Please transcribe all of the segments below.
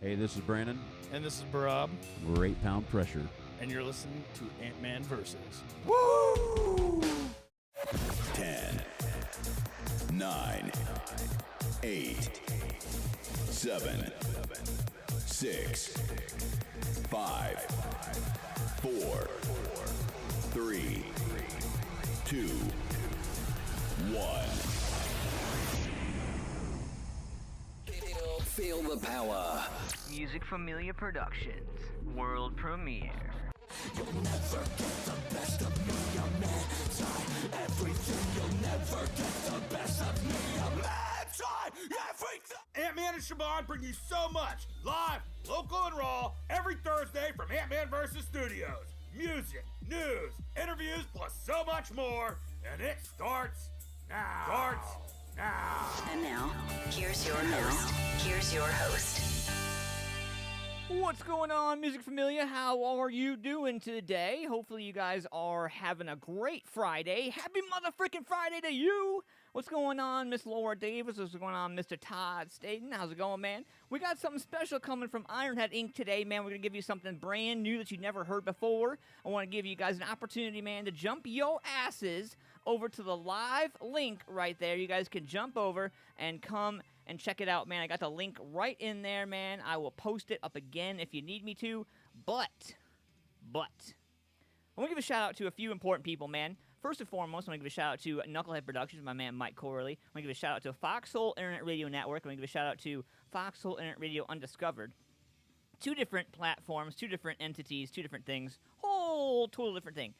Hey, this is Brandon. And this is Barab. We're 8 Pound Pressure. And you're listening to AntmanVs. Woo! 10, 9, 8, 7, 6, 5, 4, 3, 2, 1. Feel the power. Music Familia Productions. World premiere. You'll never get the best of me. I'm anti-everything. You'll never get the best of me. I'm anti-everything. Antman and Siobhan bring you so much live, local, and raw every Thursday from AntmanVs Studios. Music, news, interviews, plus so much more. And it starts now. And now, here's your host. What's going on, Music Familia? How are you doing today? Hopefully you guys are having a great Friday. Happy motherfucking Friday to you! What's going on, Miss Laura Davis? What's going on, Mr. Todd Staten? How's it going, man? We got something special coming from Ironhead Inc. today, man. We're going to give you something brand new that you've never heard before. I want to give you guys an opportunity, man, to jump yo asses over to the live link right there. You guys can jump over and come and check it out, man. I got the link right in there, man. I will post it up again if you need me to. But, I want to give a shout out to a few important people, man. First and foremost, I want to give a shout out to Knucklehead Productions, my man Mike Corley. I want to give a shout out to Foxhole Internet Radio Network. I want to give a shout out to Foxhole Internet Radio Undiscovered. 2 different platforms, 2 different entities, 2 different things. Whole total different thing.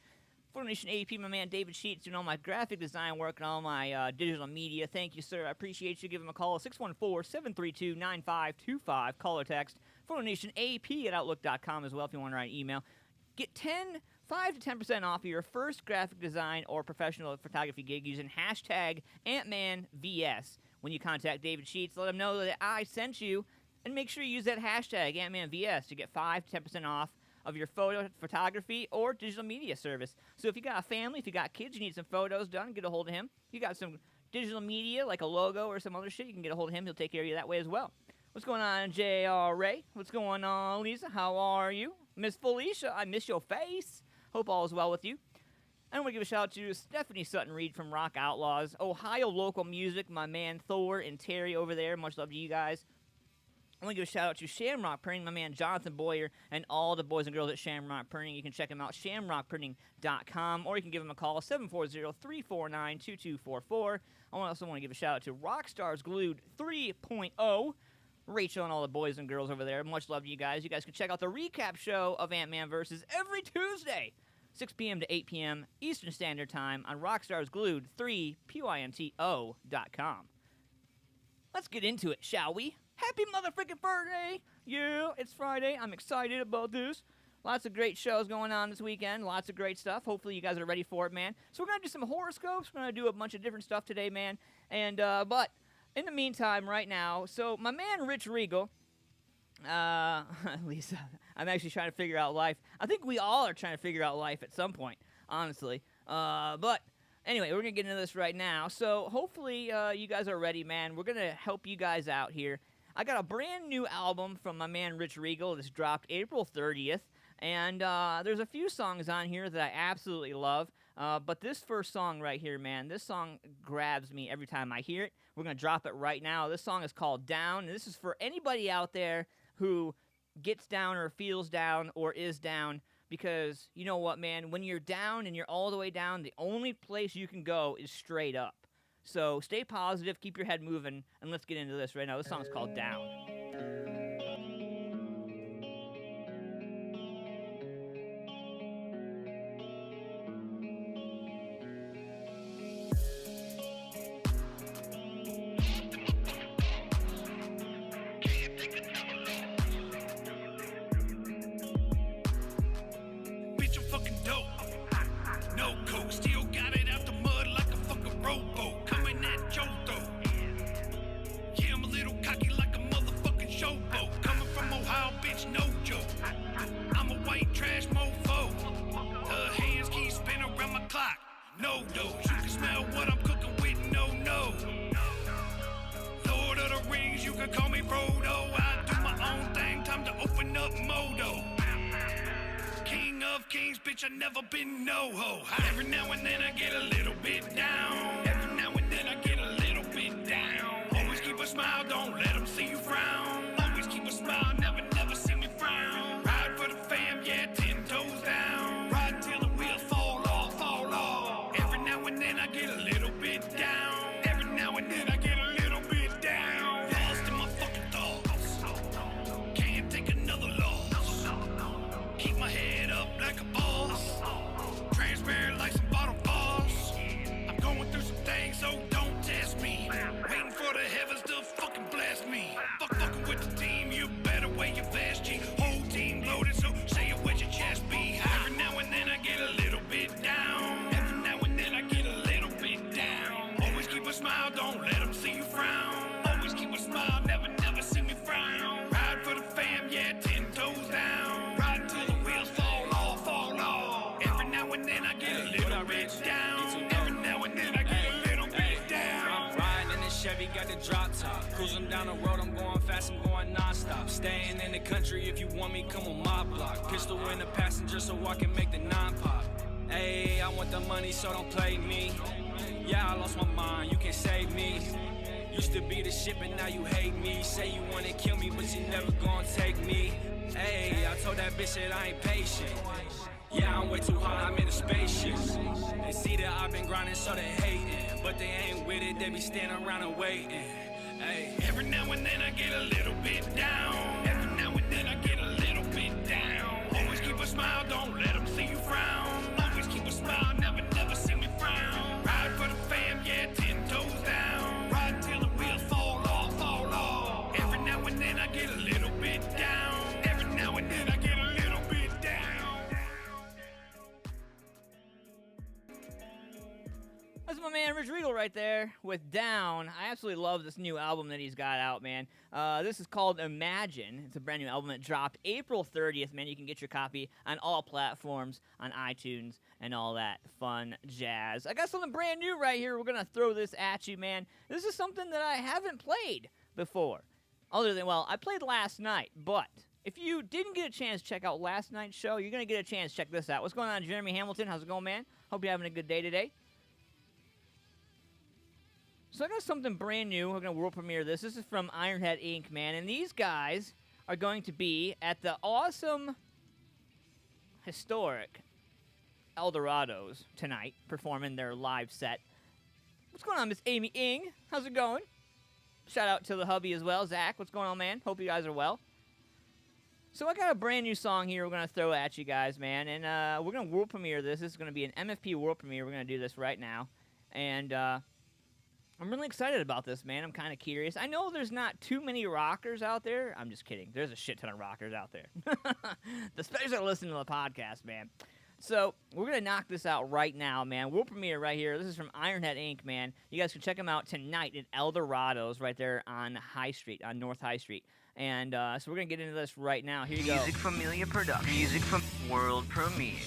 PhotoNationAP, my man David Sheets, doing all my graphic design work and all my digital media. Thank you, sir. I appreciate you. Give him a call, 614-732-9525. Call or text. PhotoNationAP at Outlook.com as well if you want to write an email. Get 5 to 10% off of your first graphic design or professional photography gig using hashtag AntmanVS. When you contact David Sheets, let him know that I sent you, and make sure you use that hashtag AntmanVS to get 5 to 10% off of your photography or digital media service. So if you got a family, if you got kids, you need some photos done, get a hold of him. You got some digital media, like a logo or some other shit, you can get a hold of him. He'll take care of you that way as well. What's going on, J.R. Ray? What's going on, Lisa? How are you? Miss Felicia, I miss your face. Hope all is well with you. And I want to give a shout out to Stephanie Sutton-Reed from Rock Outlaws, Ohio Local Music, my man Thor and Terry over there. Much love to you guys. I want to give a shout out to Shamrock Printing, my man Jonathan Boyer, and all the boys and girls at Shamrock Printing. You can check them out, shamrockprinting.com, or you can give them a call, 740-349-2244. I also want to give a shout out to Rockstars Glued 3.0, Rachel and all the boys and girls over there. Much love to you guys. You guys can check out the recap show of AntmanVs every Tuesday, 6 p.m. to 8 p.m. Eastern Standard Time on rockstarsglued3.com. Let's get into it, shall we? Happy motherfucking Friday! Yeah, it's Friday. I'm excited about this. Lots of great shows going on this weekend. Lots of great stuff. Hopefully you guys are ready for it, man. So we're going to do some horoscopes. We're going to do a bunch of different stuff today, man. And, but in the meantime, right now, so my man Rich Regal, Lisa, I'm actually trying to figure out life. I think we all are trying to figure out life at some point, honestly. But anyway, we're going to get into this right now. So hopefully you guys are ready, man. We're going to help you guys out here. I got a brand new album from my man Rich Regal that's dropped April 30th. And there's a few songs on here that I absolutely love. But this first song right here, man, this song grabs me every time I hear it. We're going to drop it right now. This song is called Down. And this is for anybody out there who gets down or feels down or is down. Because you know what, man? When you're down and you're all the way down, the only place you can go is straight up. So stay positive, keep your head moving, and let's get into this right now. This song's called Down. Bitch, I'm fucking dope. No coke, still got it out the mud like a fucking rowboat. Coming at your throat. Yeah, I'm a little cocky like a motherfucking showboat. Coming from Ohio, bitch, no joke. I'm a white trash mofo. The hands keep spinning around my clock. No dose, you can smell what I'm cooking with. No. Lord of the Rings, you can call me Frodo. I do my own thing. up modo. King of kings, bitch, I never been no ho. Every now and then I get a little bit down. Every now and then I get a little bit down. Always keep a smile, don't let them see you frown. Always keep a smile, never see me frown. Ride for the fam, yeah, 10 toes down. Ride till the wheels fall off, fall off. Every now and then I get a little bit down. Every now and then I get a little bit down. Lost in my fucking thoughts. Can't take another loss. Keep my head up like a boss. Transparent like some bottle falls. I'm going through some things, so don't test me. Waiting for the heavens to fucking bless me. Fucking with the team, you better wear your vest, G. Whole team loaded, so say it with your chest be high. Every now and then I get a little bit down. Every now and then I get a little bit down. Always keep a smile, don't let them see you frown. Always keep a smile, never see me frown. Ride for the fam, yeah, 10 toes down. Ride till the wheels fall off, fall off. Every now and then I get a little bit down. Every now and then I get a little bit down. Riding in the Chevy, got the drop top. Cruising down the road, I'm going fast, I'm going non-stop. Staying in the country, if you want me, come on my block. Pistol in the passenger so I can make the non-pop. Hey, I want the money, so don't play me. Yeah, I lost my mind, you can't save me. Used to be the shit, but now you hate me. Say you wanna kill me, but you never gonna take me. Hey, I told that bitch that I ain't patient. Yeah, I'm way too high, I'm in a spaceship. They see that I've been grinding, so they hating. But they ain't with it, they be standing around and waiting. Hey. Every now and then I get a little bit down. Every now and then I get a little bit down. Always keep a smile, don't let them see you frown. Always keep a smile, never see me frown. Ride for the fam, yeah, 10 toes down. Ride till the wheels fall off, fall off. Every now and then I get a little bit down. Every now and then I get a little bit down. That's my man Rich Regal right there with Down. I absolutely love this new album that he's got out, man. This is called Imagine. It's a brand new album that dropped April 30th, man. You can get your copy on all platforms, on iTunes, and all that fun jazz. I got something brand new right here. We're going to throw this at you, man. This is something that I haven't played before. Other than, well, I played last night, but if you didn't get a chance to check out last night's show, you're going to get a chance to check this out. What's going on, Jeremy Hamilton? How's it going, man? Hope you're having a good day today. So I got something brand new. We're going to world premiere this. This is from Ironhead Inc., man. And these guys are going to be at the awesome, historic Eldorados tonight, performing their live set. What's going on, Miss Amy Ing? How's it going? Shout out to the hubby as well. Zach, what's going on, man? Hope you guys are well. So I got a brand new song here we're going to throw at you guys, man. And we're going to world premiere this. This is going to be an MFP world premiere. We're going to do this right now. And I'm really excited about this, man. I'm kind of curious. I know there's not too many rockers out there. I'm just kidding. There's a shit ton of rockers out there. Especially listening to the podcast, man. So we're going to knock this out right now, man. World premiere right here. This is from Ironhead Inc., man. You guys can check them out tonight at Eldorados right there on High Street, on North High Street. And so we're going to get into this right now. Here you go. Familia Productions. Music from world premiere.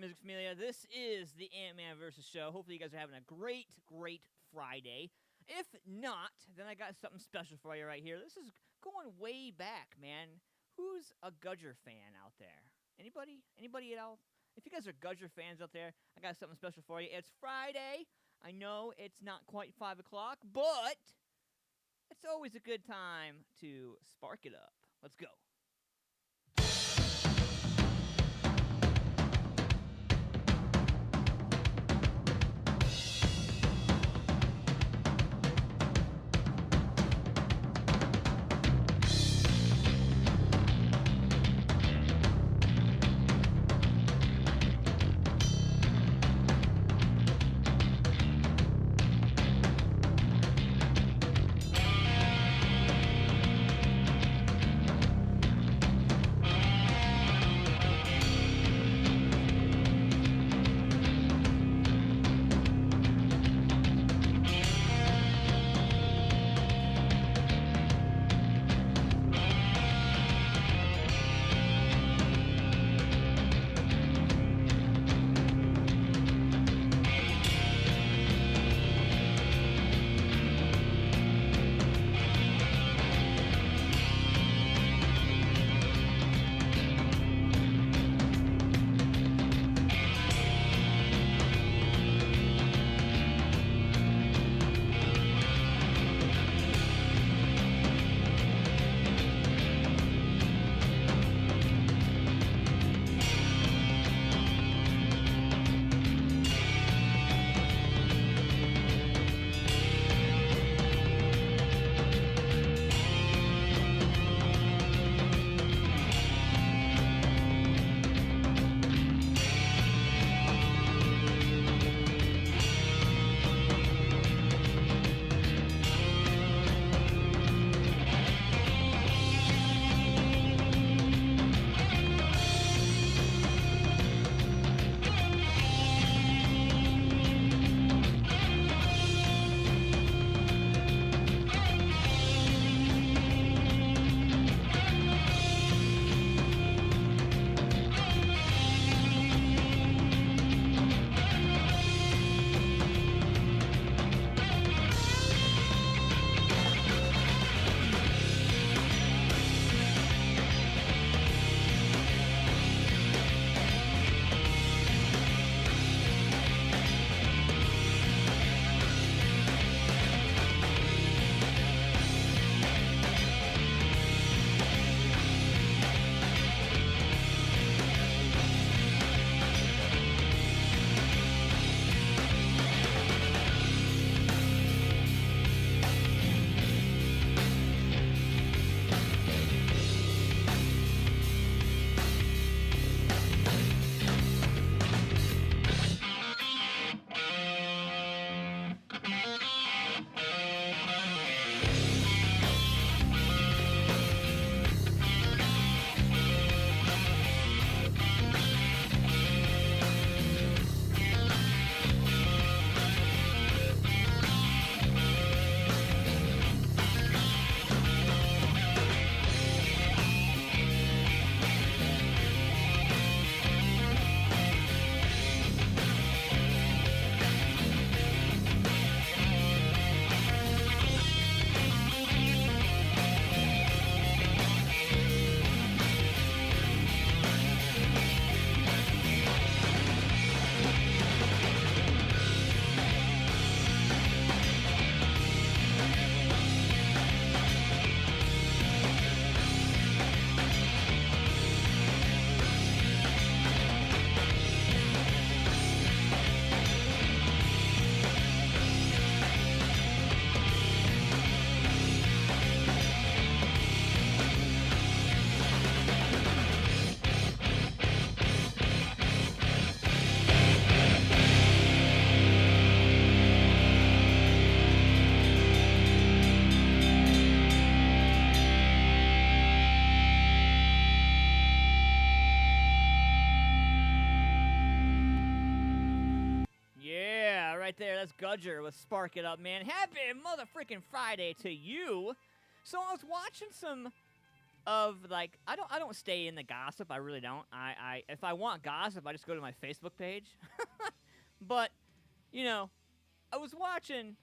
Music Familia? This is the Antman vs. Show. Hopefully you guys are having a great, great Friday. If not, then I got something special for you right here. This is going way back, man. Who's a Gudger fan out there? Anybody? Anybody at all? If you guys are Gudger fans out there, I got something special for you. It's Friday. I know it's not quite 5 o'clock, but it's always a good time to spark it up. Let's go. right there. That's Gudger with Spark It Up, man. Happy motherfucking Friday to you. So I was watching some of like I don't stay in the gossip. I really don't. I if I want gossip, I just go to my Facebook page. But you know, I was watching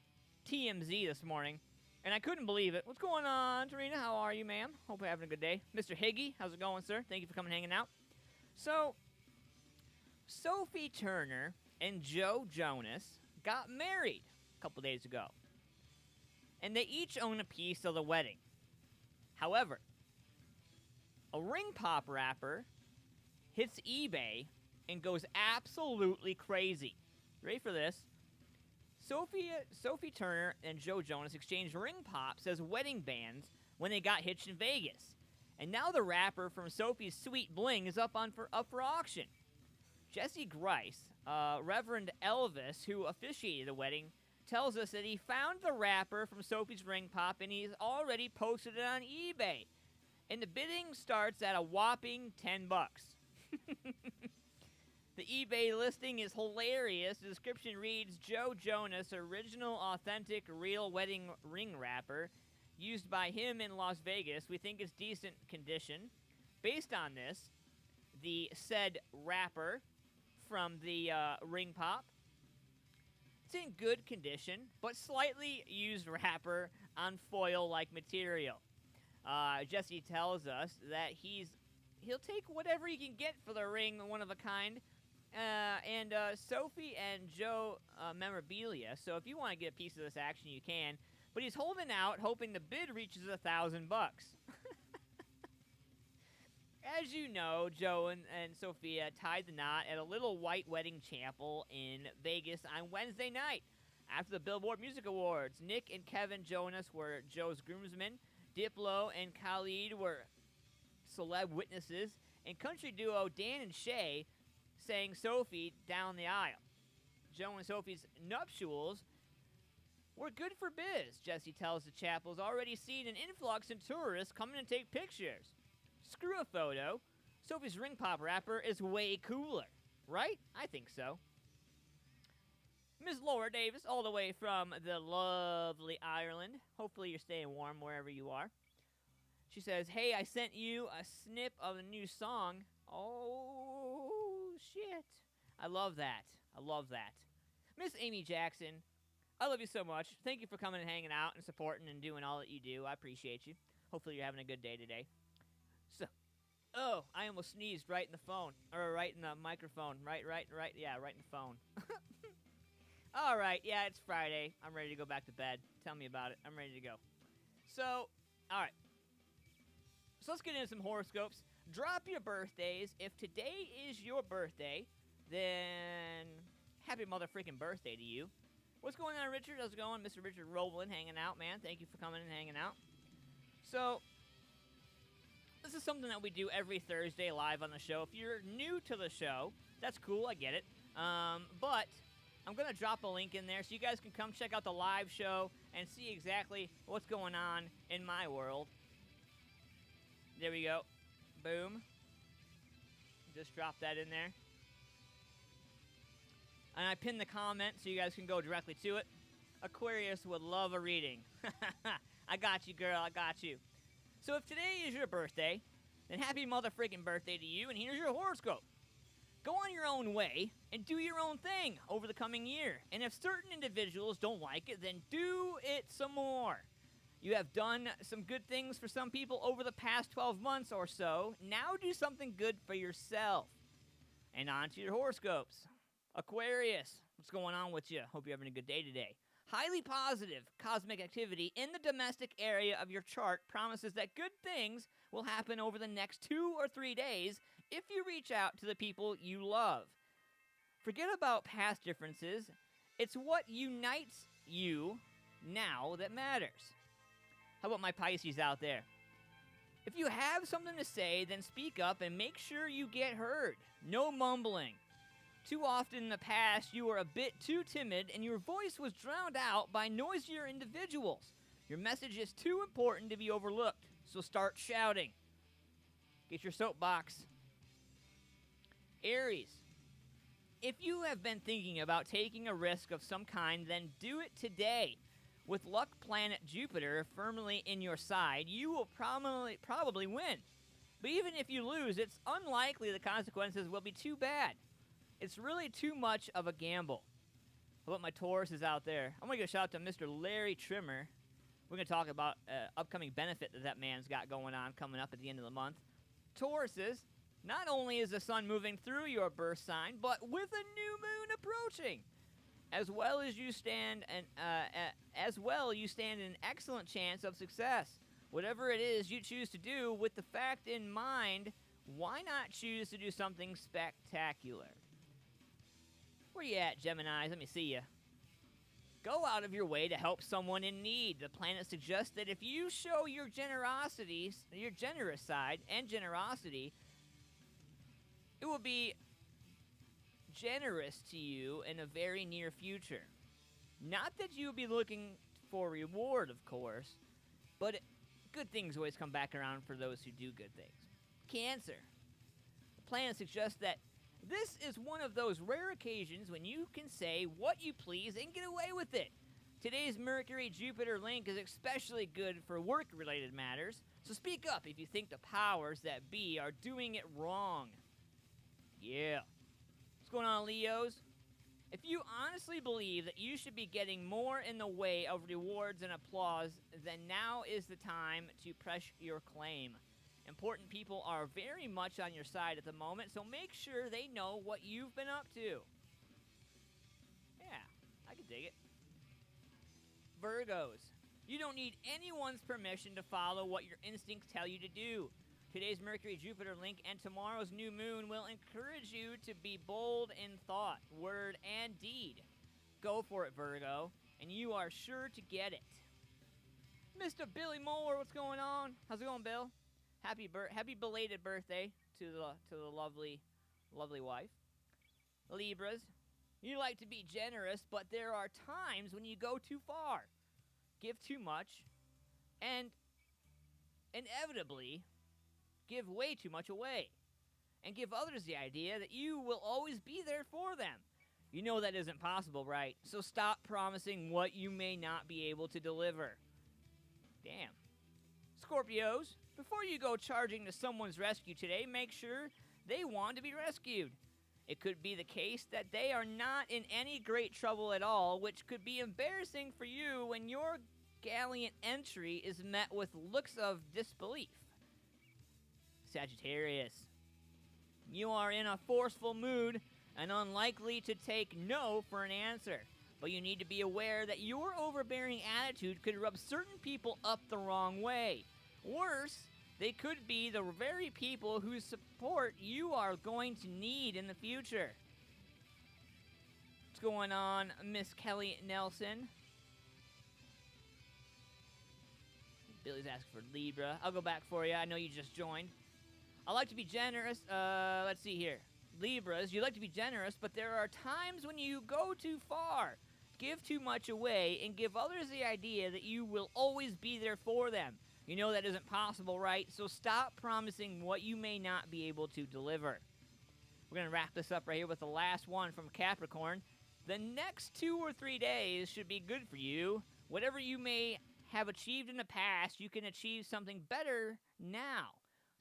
TMZ this morning, and I couldn't believe it. What's going on, Tarina? How are you, ma'am? Hope you're having a good day. Mr. Higgy, how's it going, sir? Thank you for coming and hanging out. So, Sophie Turner and Joe Jonas got married a couple days ago, and they each own a piece of the wedding. However, a ring pop rapper hits eBay and goes absolutely crazy. Ready for this? Sophie Turner and Joe Jonas exchanged ring pops as wedding bands when they got hitched in Vegas. And now the rapper from Sophie's Sweet Bling is up for auction. Jesse Grice, Reverend Elvis, who officiated the wedding, tells us that he found the rapper from Sophie's ring pop and he's already posted it on eBay. And the bidding starts at a whopping $10. The eBay listing is hilarious. The description reads, Joe Jonas, original, authentic, real wedding ring wrapper, used by him in Las Vegas. We think it's decent condition. Based on this, the said wrapper from the ring pop, it's in good condition, but slightly used wrapper on foil-like material. Jesse tells us that he'll take whatever he can get for the ring, one of a kind. And Sophie and Joe memorabilia. So if you want to get a piece of this action, you can. But he's holding out, hoping the bid reaches $1,000. As you know, Joe and Sophia tied the knot at a little white wedding chapel in Vegas on Wednesday night. After the Billboard Music Awards, Nick and Kevin Jonas were Joe's groomsmen. Diplo and Khalid were celeb witnesses. And country duo Dan and Shay sang Sophie down the aisle. Joe and Sophie's nuptials were good for biz. Jesse tells the chapel's already seen an influx in tourists coming to take pictures. Screw a photo. Sophie's ring pop wrapper is way cooler. Right? I think so. Ms. Laura Davis, all the way from the lovely Ireland. Hopefully you're staying warm wherever you are. She says, hey, I sent you a snip of a new song. Oh, shit. I love that. I love that. Miss Amy Jackson, I love you so much. Thank you for coming and hanging out and supporting and doing all that you do. I appreciate you. Hopefully you're having a good day today. So, oh, I almost sneezed right in the phone. Or right in the microphone. Right, yeah, right in the phone. All right, yeah, it's Friday. I'm ready to go back to bed. Tell me about it. I'm ready to go. So, all right. So let's get into some horoscopes. Drop your birthdays. If today is your birthday, then happy motherfucking birthday to you. What's going on, Richard? How's it going? Mr. Richard Roblin hanging out, man. Thank you for coming and hanging out. So, this is something that we do every Thursday live on the show. If you're new to the show, that's cool. I get it. But I'm going to drop a link in there so you guys can come check out the live show and see exactly what's going on in my world. There we go. Boom. Just drop that in there. And I pinned the comment so you guys can go directly to it. Aquarius would love a reading. I got you, girl. I got you. So if today is your birthday, then happy motherfreaking birthday to you, and here's your horoscope. Go on your own way and do your own thing over the coming year. And if certain individuals don't like it, then do it some more. You have done some good things for some people over the past 12 months or so. Now do something good for yourself. And on to your horoscopes. Aquarius, what's going on with you? Hope you're having a good day today. Highly positive cosmic activity in the domestic area of your chart promises that good things will happen over the next 2 or 3 days if you reach out to the people you love. Forget about past differences. It's what unites you now that matters. How about my Pisces out there? If you have something to say, then speak up and make sure you get heard. No mumbling. Too often in the past, you were a bit too timid and your voice was drowned out by noisier individuals. Your message is too important to be overlooked, so start shouting. Get your soapbox. Aries, if you have been thinking about taking a risk of some kind, then do it today. With luck planet Jupiter firmly in your side, you will probably win. But even if you lose, it's unlikely the consequences will be too bad. It's really too much of a gamble. How about my Tauruses out there? I'm going to give a shout out to Mr. Larry Trimmer. We're going to talk about upcoming benefit that man's got going on coming up at the end of the month. Tauruses, not only is the sun moving through your birth sign, but with a new moon approaching. You stand an excellent chance of success. Whatever it is you choose to do, with the fact in mind, why not choose to do something spectacular? Where you at, Geminis? Let me see you. Go out of your way to help someone in need. The planet suggests that if you show your generous side and generosity, it will be generous to you in a very near future. Not that you'll be looking for reward, of course, but good things always come back around for those who do good things. Cancer. The planet suggests that this is one of those rare occasions when you can say what you please and get away with it. Today's Mercury-Jupiter link is especially good for work-related matters, so speak up if you think the powers that be are doing it wrong. Yeah. What's going on, Leos? If you honestly believe that you should be getting more in the way of rewards and applause, then now is the time to press your claim. Important people are very much on your side at the moment, so make sure they know what you've been up to. Yeah, I can dig it. Virgos. You don't need anyone's permission to follow what your instincts tell you to do. Today's Mercury-Jupiter link and tomorrow's new moon will encourage you to be bold in thought, word, and deed. Go for it, Virgo, and you are sure to get it. Mr. Billy Moore, what's going on? How's it going, Bill? Happy belated birthday to the lovely wife. Libras, you like to be generous, but there are times when you go too far, give too much, and inevitably give way too much away, and give others the idea that you will always be there for them. You know that isn't possible, right? So stop promising what you may not be able to deliver. Damn. Scorpios, before you go charging to someone's rescue today, make sure they want to be rescued. It could be the case that they are not in any great trouble at all, which could be embarrassing for you when your gallant entry is met with looks of disbelief. Sagittarius, you are in a forceful mood and unlikely to take no for an answer. But you need to be aware that your overbearing attitude could rub certain people up the wrong way. Worse, they could be the very people whose support you are going to need in the future. What's going on, Miss Kelly Nelson? Billy's asking for Libra. I'll go back for you. I know you just joined. I like to be generous. Let's see here. Libras, you like to be generous, but there are times when you go too far, give too much away, and give others the idea that you will always be there for them. You know that isn't possible, right? So stop promising what you may not be able to deliver. We're going to wrap this up right here with the last one from Capricorn. The next 2 or 3 days should be good for you. Whatever you may have achieved in the past, you can achieve something better now.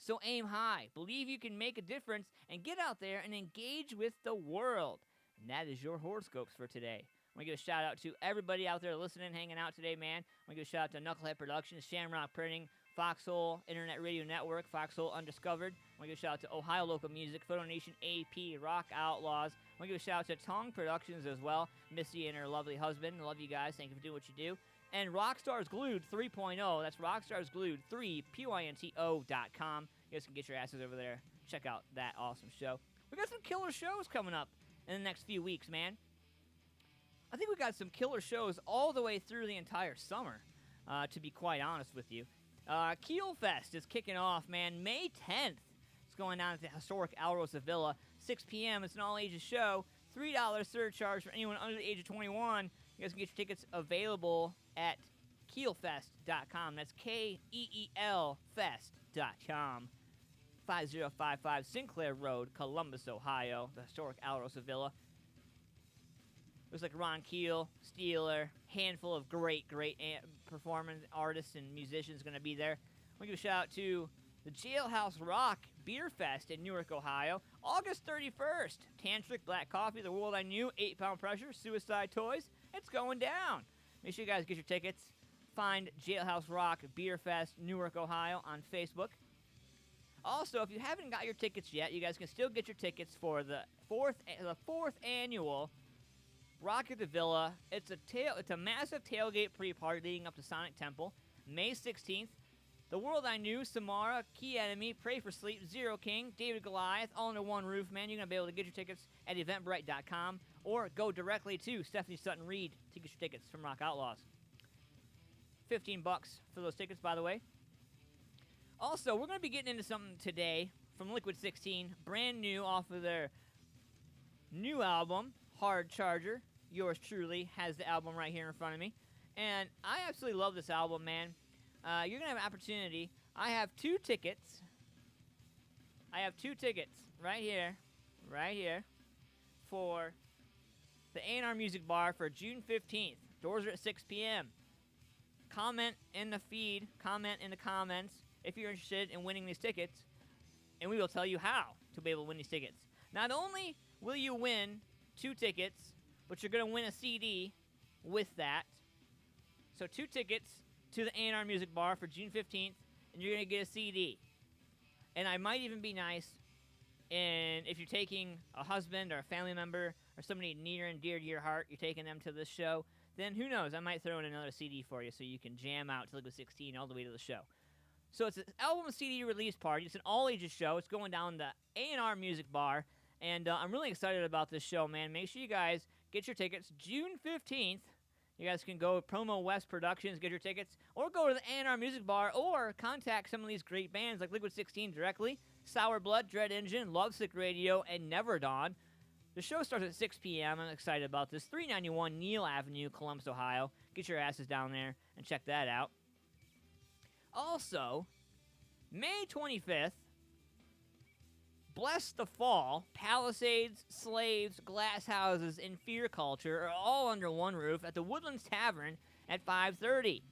So aim high, believe you can make a difference, and get out there and engage with the world. And that is your horoscopes for today. I want to give a shout out to everybody out there listening, hanging out today, man. I want to give a shout out to Knucklehead Productions, Shamrock Printing, Foxhole Internet Radio Network, Foxhole Undiscovered. I want to give a shout out to Ohio Local Music, PhotoNationAP, Rock Outlaws. I want to give a shout out to Tong Productions as well, Missy and her lovely husband. I love you guys. Thank you for doing what you do. And Rockstars Glued 3.0. That's Rockstars Glued 3, PYNTO.com. You guys can get your asses over there. Check out that awesome show. We got some killer shows coming up in the next few weeks, man. I think we got some killer shows all the way through the entire summer, to be quite honest with you. Keel Fest is kicking off, man, May 10th. It's going on at the historic Alrosa Villa, 6 p.m. It's an all-ages show. $3 surcharge for anyone under the age of 21. You guys can get your tickets available at keelfest.com. That's K-E-E-L Fest.com. 5055 Sinclair Road, Columbus, Ohio, the historic Alrosa Villa. Looks like Ron Keel, Steeler, handful of great performance artists and musicians going to be there. We'll give a shout out to the Jailhouse Rock Beer Fest in Newark, Ohio, August 31st. Tantric, Black Coffee, The World I Knew, 8 Pound Pressure, Suicide Toys. It's going down. Make sure you guys get your tickets. Find Jailhouse Rock Beer Fest, Newark, Ohio on Facebook. Also, if you haven't got your tickets yet, you guys can still get your tickets for the fourth annual Rock at the Villa. It's a massive tailgate pre-party leading up to Sonic Temple, May 16th. The World I Knew, Samara, Key Enemy, Pray for Sleep, Zero King, David Goliath, all under one roof, man. You're going to be able to get your tickets at eventbrite.com or go directly to Stephanie Sutton Reed to get your tickets from Rock Outlaws. $15 for those tickets, by the way. Also, we're going to be getting into something today from Liquid 16, brand new off of their new album, Hard Charger. Yours truly has the album right here in front of me. And I absolutely love this album, man. You're going to have an opportunity. I have two tickets right here, for the A&R Music Bar for June 15th. Doors are at 6 p.m. Comment in the feed, comment in the comments if you're interested in winning these tickets, and we will tell you how to be able to win these tickets. Not only will you win 2 tickets, but you're going to win a CD with that. So 2 tickets to the A&R Music Bar for June 15th, and you're going to get a CD. And I might even be nice, and if you're taking a husband or a family member or somebody near and dear to your heart, you're taking them to this show, then who knows, I might throw in another CD for you so you can jam out to Liquid 16 all the way to the show. So it's an album CD release party. It's an all-ages show. It's going down the A&R Music Bar, and I'm really excited about this show, man. Make sure you guys get your tickets June 15th. You guys can go to Promo West Productions, get your tickets, or go to the A&R Music Bar, or contact some of these great bands like Liquid 16 directly, Sour Blood, Dread Engine, Lovesick Radio, and Never Dawn. The show starts at 6 p.m. I'm excited about this. 391 Neal Avenue, Columbus, Ohio. Get your asses down there and check that out. Also, May 25th, Bless the Fall, Palisades, Slaves, Glass Houses, and Fear Culture are all under one roof at the Woodlands Tavern at 5:30.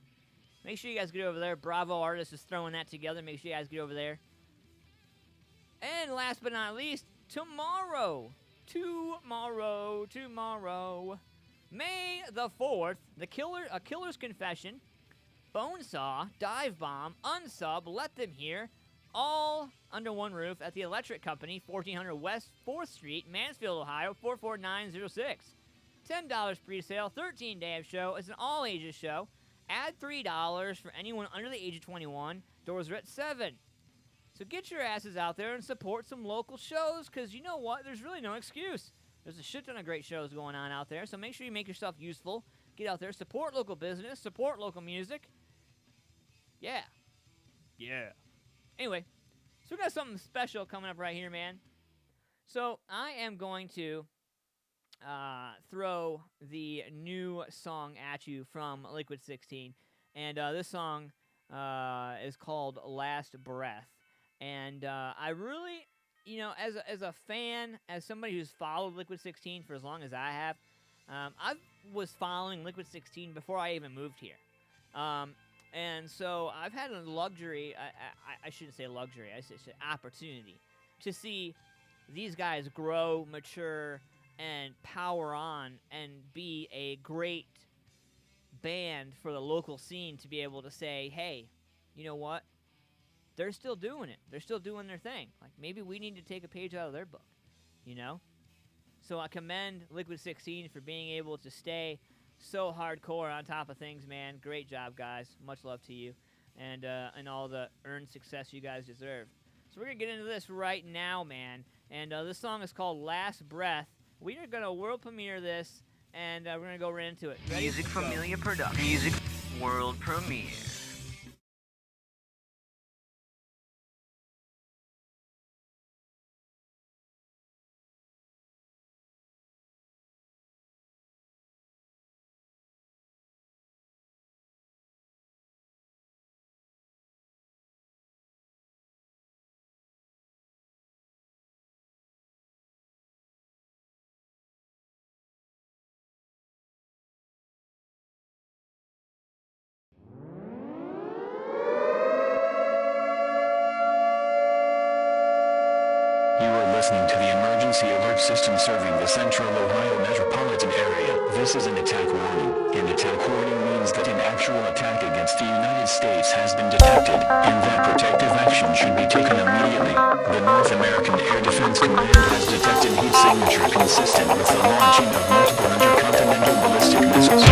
Make sure you guys get over there. Bravo Artists is throwing that together. Make sure you guys get over there. And last but not least, tomorrow, May the 4th, A Killer's Confession, Bonesaw, Dive Bomb, Unsub, Let Them Hear, all under one roof at the Electric Company, 1400 West 4th Street, Mansfield, Ohio, 44906. $10 pre-sale, 13-day show. It's an all-ages show. Add $3 for anyone under the age of 21. Doors are at 7. So get your asses out there and support some local shows, because you know what? There's really no excuse. There's a shit ton of great shows going on out there, so make sure you make yourself useful. Get out there, support local business, support local music. Yeah. Anyway, so we got something special coming up right here, man. So I am going to throw the new song at you from Liquid 16. And this song is called Last Breath. And I really, as a fan, as somebody who's followed Liquid 16 for as long as I have, I was following Liquid 16 before I even moved here. And so I've had a luxury, I shouldn't say luxury, I should say opportunity, to see these guys grow, mature, and power on and be a great band for the local scene to be able to say, hey, you know what? They're still doing it. They're still doing their thing. Like, maybe we need to take a page out of their book, So I commend Liquid 16 for being able to stay so hardcore on top of things, man. Great job, guys. Much love to you, and all the earned success you guys deserve. So we're going to get into this right now, man. And this song is called Last Breath. We are going to world premiere this, and we're going to go right into it. Ready? Music Familia Productions. Music world premiere. listening to the emergency alert system serving the central Ohio metropolitan area. This is an attack warning. An attack warning means that an actual attack against the United States has been detected, and that protective action should be taken immediately. The North American Air Defense Command has detected heat signature consistent with the launching of multiple intercontinental ballistic missiles.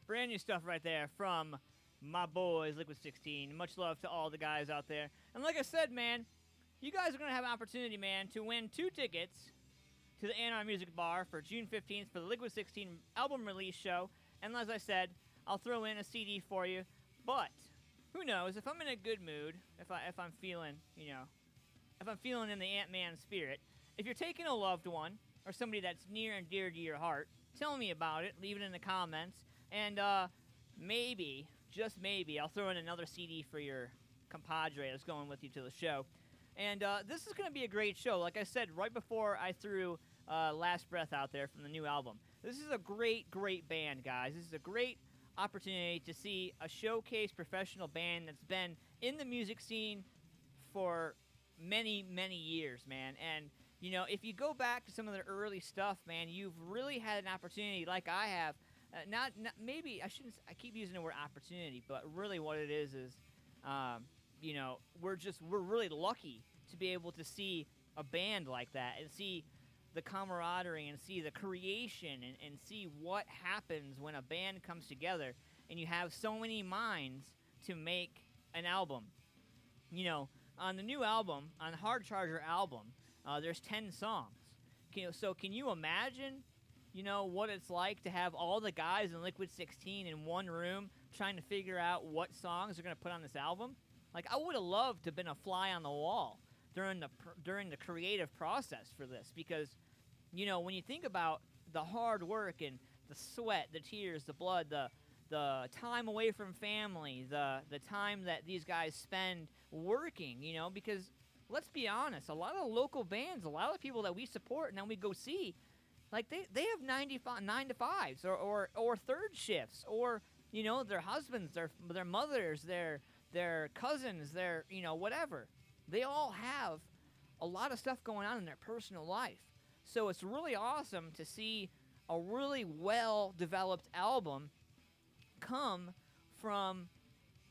Brand new stuff right there from my boys, Liquid 16. Much love to all the guys out there. And like I said, man, you guys are going to have an opportunity, man, to win 2 tickets to the Antman Music Bar for June 15th for the Liquid 16 album release show. And as I said, I'll throw in a CD for you. But who knows, if I'm in a good mood, if I'm feeling, if I'm feeling in the Antman spirit, if you're taking a loved one or somebody that's near and dear to your heart, tell me about it. Leave it in the comments. And maybe, just maybe, I'll throw in another CD for your compadre that's going with you to the show. And this is going to be a great show. Like I said, right before I threw Last Breath out there from the new album. This is a great, great band, guys. This is a great opportunity to see a showcase professional band that's been in the music scene for many, many years, man. And, if you go back to some of their early stuff, man, you've really had an opportunity, like I have, not maybe I shouldn't. I keep using the word opportunity, but really what it is, you know, we're really lucky to be able to see a band like that and see the camaraderie and see the creation and see what happens when a band comes together and you have so many minds to make an album. You know, on the new album, on the Hard Charger album, there's 10 songs. So can you imagine, you know, what it's like to have all the guys in Liquid 16 in one room trying to figure out what songs they're going to put on this album? Like, I would have loved to have been a fly on the wall during the creative process for this, because, you know, when you think about the hard work and the sweat, the tears, the blood, the time away from family, the time that these guys spend working, you know, because let's be honest, a lot of local bands, a lot of the people that we support and then we go see, like they have 9 to 5s or third shifts, or, you know, their husbands, their mothers, their cousins, their, you know, whatever. They all have a lot of stuff going on in their personal life. So it's really awesome to see a really well-developed album come from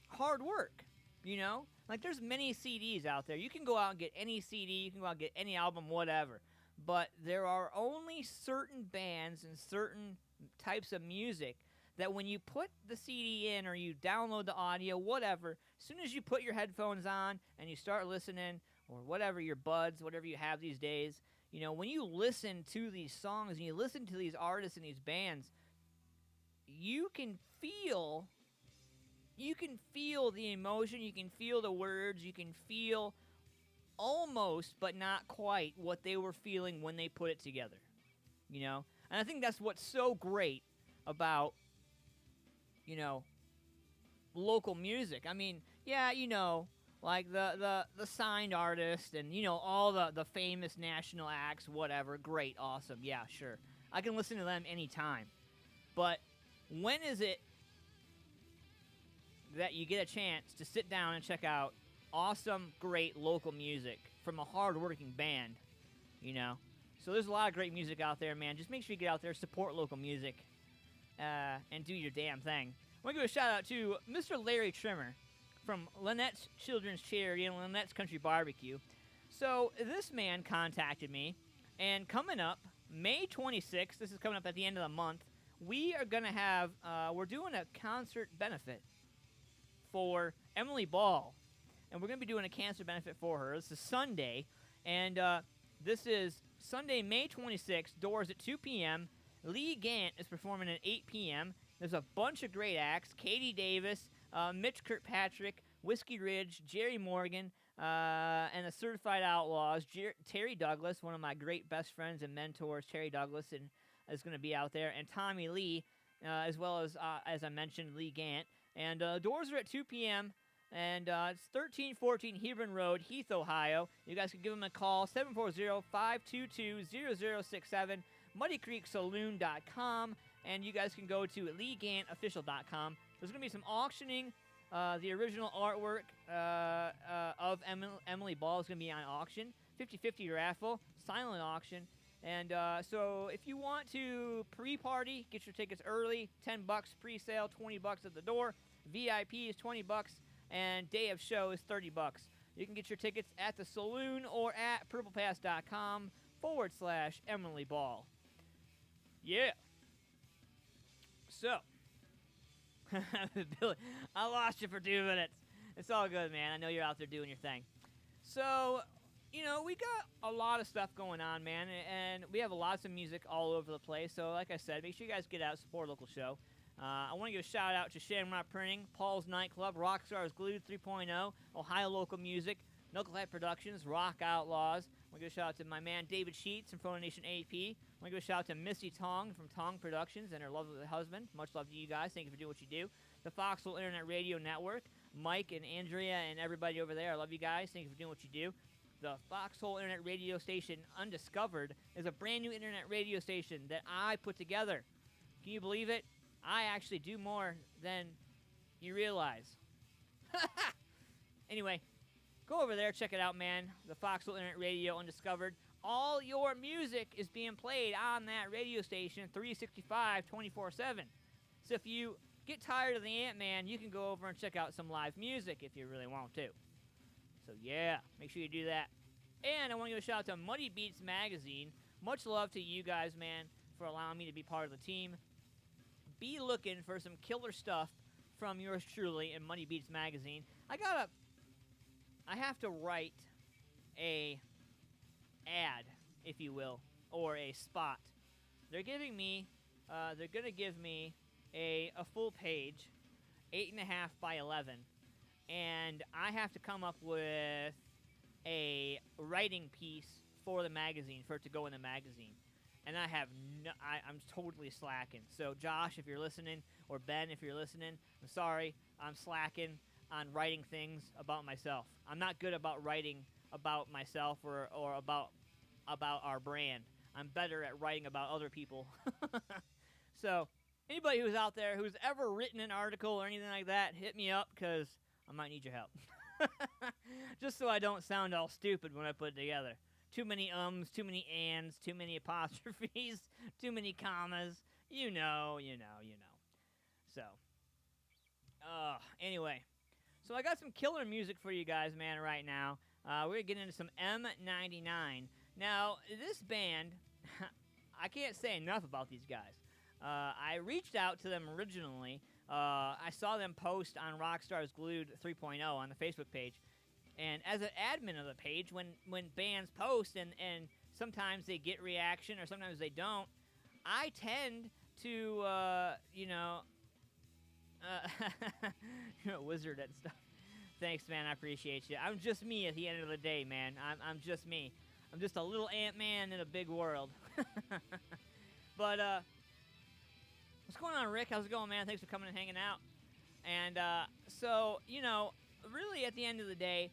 hard work, you know? Like, there's many CDs out there. You can go out and get any CD, you can go out and get any album, whatever. But there are only certain bands and certain types of music that when you put the CD in or you download the audio, whatever, as soon as you put your headphones on and you start listening, or whatever, your buds, whatever you have these days, you know, when you listen to these songs and you listen to these artists and these bands, you can feel the emotion, you can feel the words, you can feel almost, but not quite, what they were feeling when they put it together, you know? And I think that's what's so great about, you know, local music. I mean, yeah, you know, like the signed artist and, you know, all the famous national acts, whatever, great, awesome, yeah, sure. I can listen to them anytime. But when is it that you get a chance to sit down and check out awesome, great local music from a hard-working band, you know? So there's a lot of great music out there, man. Just make sure you get out there, support local music, and do your damn thing. I want to give a shout-out to Mr. Larry Trimmer from Lynette's Children's Charity and Lynette's Country Barbecue. So this man contacted me, and coming up, May 26th, this is coming up at the end of the month, we are going to have, we're doing a concert benefit for Emily Ball. And we're going to be doing a cancer benefit for her. This is Sunday, and this is Sunday, May 26th, doors at 2 p.m. Lee Gant is performing at 8 p.m. There's a bunch of great acts: Katie Davis, Mitch Kirkpatrick, Whiskey Ridge, Jerry Morgan, and the Certified Outlaws. Terry Douglas, one of my great best friends and mentors, Terry Douglas, is going to be out there, and Tommy Lee, as well as I mentioned, Lee Gant. And doors are at 2 p.m., and it's 1314 Hebron Road, Heath, Ohio. You guys can give them a call, 740-522-0067, MuddyCreekSaloon.com, and you guys can go to LeeGantOfficial.com. There's going to be some auctioning. The original artwork of Emily Ball is going to be on auction. 50-50 raffle, silent auction. And so if you want to pre-party, get your tickets early, $10 pre-sale, $20 at the door. VIP is $20, and day of show is $30. You can get your tickets at the saloon or at purplepass.com/Emily Ball. Yeah. So, Billy, I lost you for 2 minutes. It's all good, man. I know you're out there doing your thing. So, you know, we got a lot of stuff going on, man, and we have lots of music all over the place. So, like I said, make sure you guys get out, support a local show. I want to give a shout-out to Shamrock Printing, Paul's Nightclub, Rockstars Glued 3.0, Ohio Local Music, Knucklehead Productions, Rock Outlaws. I want to give a shout-out to my man David Sheets from PhotoNationAP. I want to give a shout-out to Missy Tong from Tong Productions and her lovely husband. Much love to you guys. Thank you for doing what you do. The Foxhole Internet Radio Network, Mike and Andrea and everybody over there. I love you guys. Thank you for doing what you do. The Foxhole Internet Radio Station Undiscovered is a brand new internet radio station that I put together. Can you believe it? I actually do more than you realize. Anyway, go over there, check it out, man. The Foxhole Internet Radio Undiscovered. All your music is being played on that radio station 365, 24/7. So if you get tired of the Antman, you can go over and check out some live music if you really want to. So yeah, make sure you do that. And I want to give a shout out to Muddy Beats Magazine. Much love to you guys, man, for allowing me to be part of the team. Be looking for some killer stuff from yours truly in Muddy Beats Magazine. I have to write a ad, if you will, or a spot. They're giving me, they're gonna give me a full page, 8.5 by 11, and I have to come up with a writing piece for the magazine, for it to go in the magazine. And I'm totally slacking. So Josh, if you're listening, or Ben, if you're listening, I'm sorry, I'm slacking on writing things about myself. I'm not good about writing about myself or about our brand. I'm better at writing about other people. So anybody who's out there who's ever written an article or anything like that, hit me up, because I might need your help. Just so I don't sound all stupid when I put it together. Too many ums, too many ands, too many apostrophes, too many commas. You know. So, anyway. So I got some killer music for you guys, man, right now. We're going to get into some M99. Now, this band, I can't say enough about these guys. I reached out to them originally. I saw them post on Rockstars Glued 3.0 on the Facebook page. And as an admin of the page, when bands post and sometimes they get reaction or sometimes they don't, I tend to, you're a wizard at stuff. Thanks, man. I appreciate you. I'm just me at the end of the day, man. I'm just me. I'm just a little Antman in a big world. But, what's going on, Rick? How's it going, man? Thanks for coming and hanging out. And, so, really at the end of the day,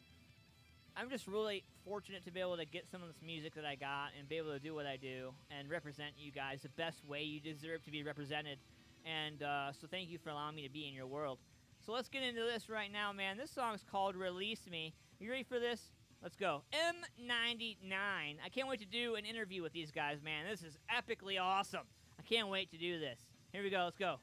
I'm just really fortunate to be able to get some of this music that I got and be able to do what I do and represent you guys the best way you deserve to be represented. And so thank you for allowing me to be in your world. So let's get into this right now, man. This song's called Release Me. You ready for this? Let's go. M99. I can't wait to do an interview with these guys, man. This is epically awesome. I can't wait to do this. Here we go. Let's go.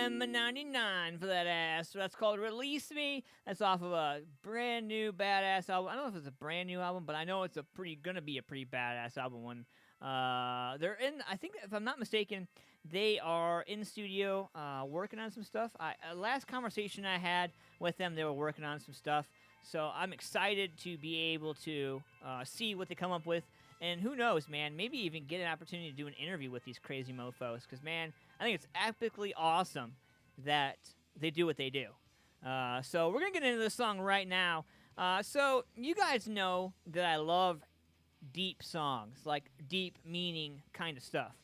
M99 for that ass. So that's called Release Me. That's off of a brand new badass album. I don't know if it's a brand new album, but I know it's gonna be a pretty badass album. They're in, I think, if I'm not mistaken, they are in studio working on some stuff. Last conversation I had with them, they were working on some stuff. So I'm excited to be able to see what they come up with. And who knows, man, maybe even get an opportunity to do an interview with these crazy mofos. Because, man, I think it's epically awesome that they do what they do. So we're going to get into this song right now. So you guys know that I love deep songs, like deep meaning kind of stuff.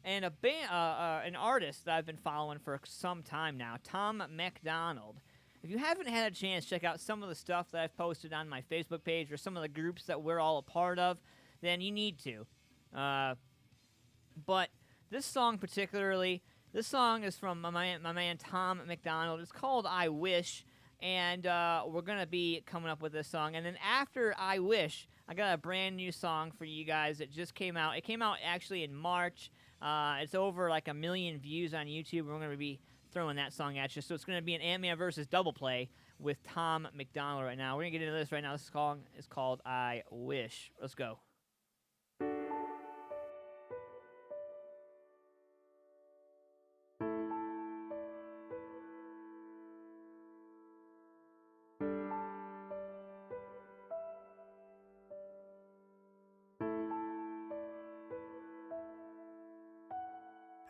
And an artist that I've been following for some time now, Tom MacDonald. If you haven't had a chance, check out some of the stuff that I've posted on my Facebook page or some of the groups that we're all a part of, then you need to. But this song particularly, this song is from my man Tom MacDonald. It's called I Wish, and we're going to be coming up with this song. And then after I Wish, I got a brand new song for you guys that just came out. It came out actually in March. It's over like 1 million views on YouTube. We're going to be throwing that song at you. So it's going to be an Antman versus double play with Tom MacDonald right now. We're going to get into this right now. This song is called I Wish. Let's go.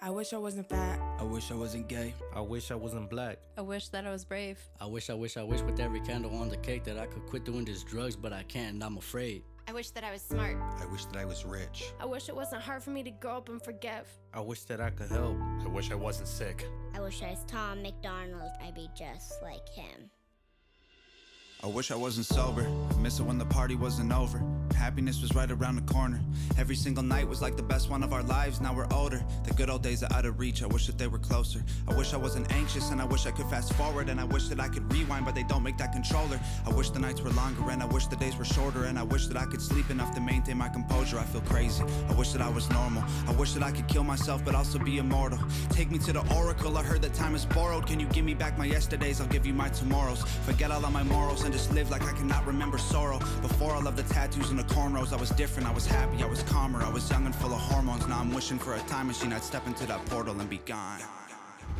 I wish I wasn't fat. I wish I wasn't gay. I wish I wasn't black. I wish that I was brave. I wish with every candle on the cake that I could quit doing these drugs, but I can't and I'm afraid. I wish that I was smart. I wish that I was rich. I wish it wasn't hard for me to grow up and forgive. I wish that I could help. I wish I wasn't sick. I wish I was Tom MacDonald. I'd be just like him. I wish I wasn't sober. I miss it when the party wasn't over. Happiness was right around the corner. Every single night was like the best one of our lives. Now we're older. The good old days are out of reach. I wish that they were closer. I wish I wasn't anxious, and I wish I could fast forward, and I wish that I could rewind, but they don't make that controller. I wish the nights were longer, and I wish the days were shorter, and I wish that I could sleep enough to maintain my composure. I feel crazy. I wish that I was normal. I wish that I could kill myself, but also be immortal. Take me to the oracle. I heard that time is borrowed. Can you give me back my yesterdays? I'll give you my tomorrows. Forget all of my morals and just live like I cannot remember sorrow. Before all of the tattoos and the cornrows, I was different, I was happy, I was calmer, I was young and full of hormones. Now I'm wishing for a time machine, I'd step into that portal and be gone.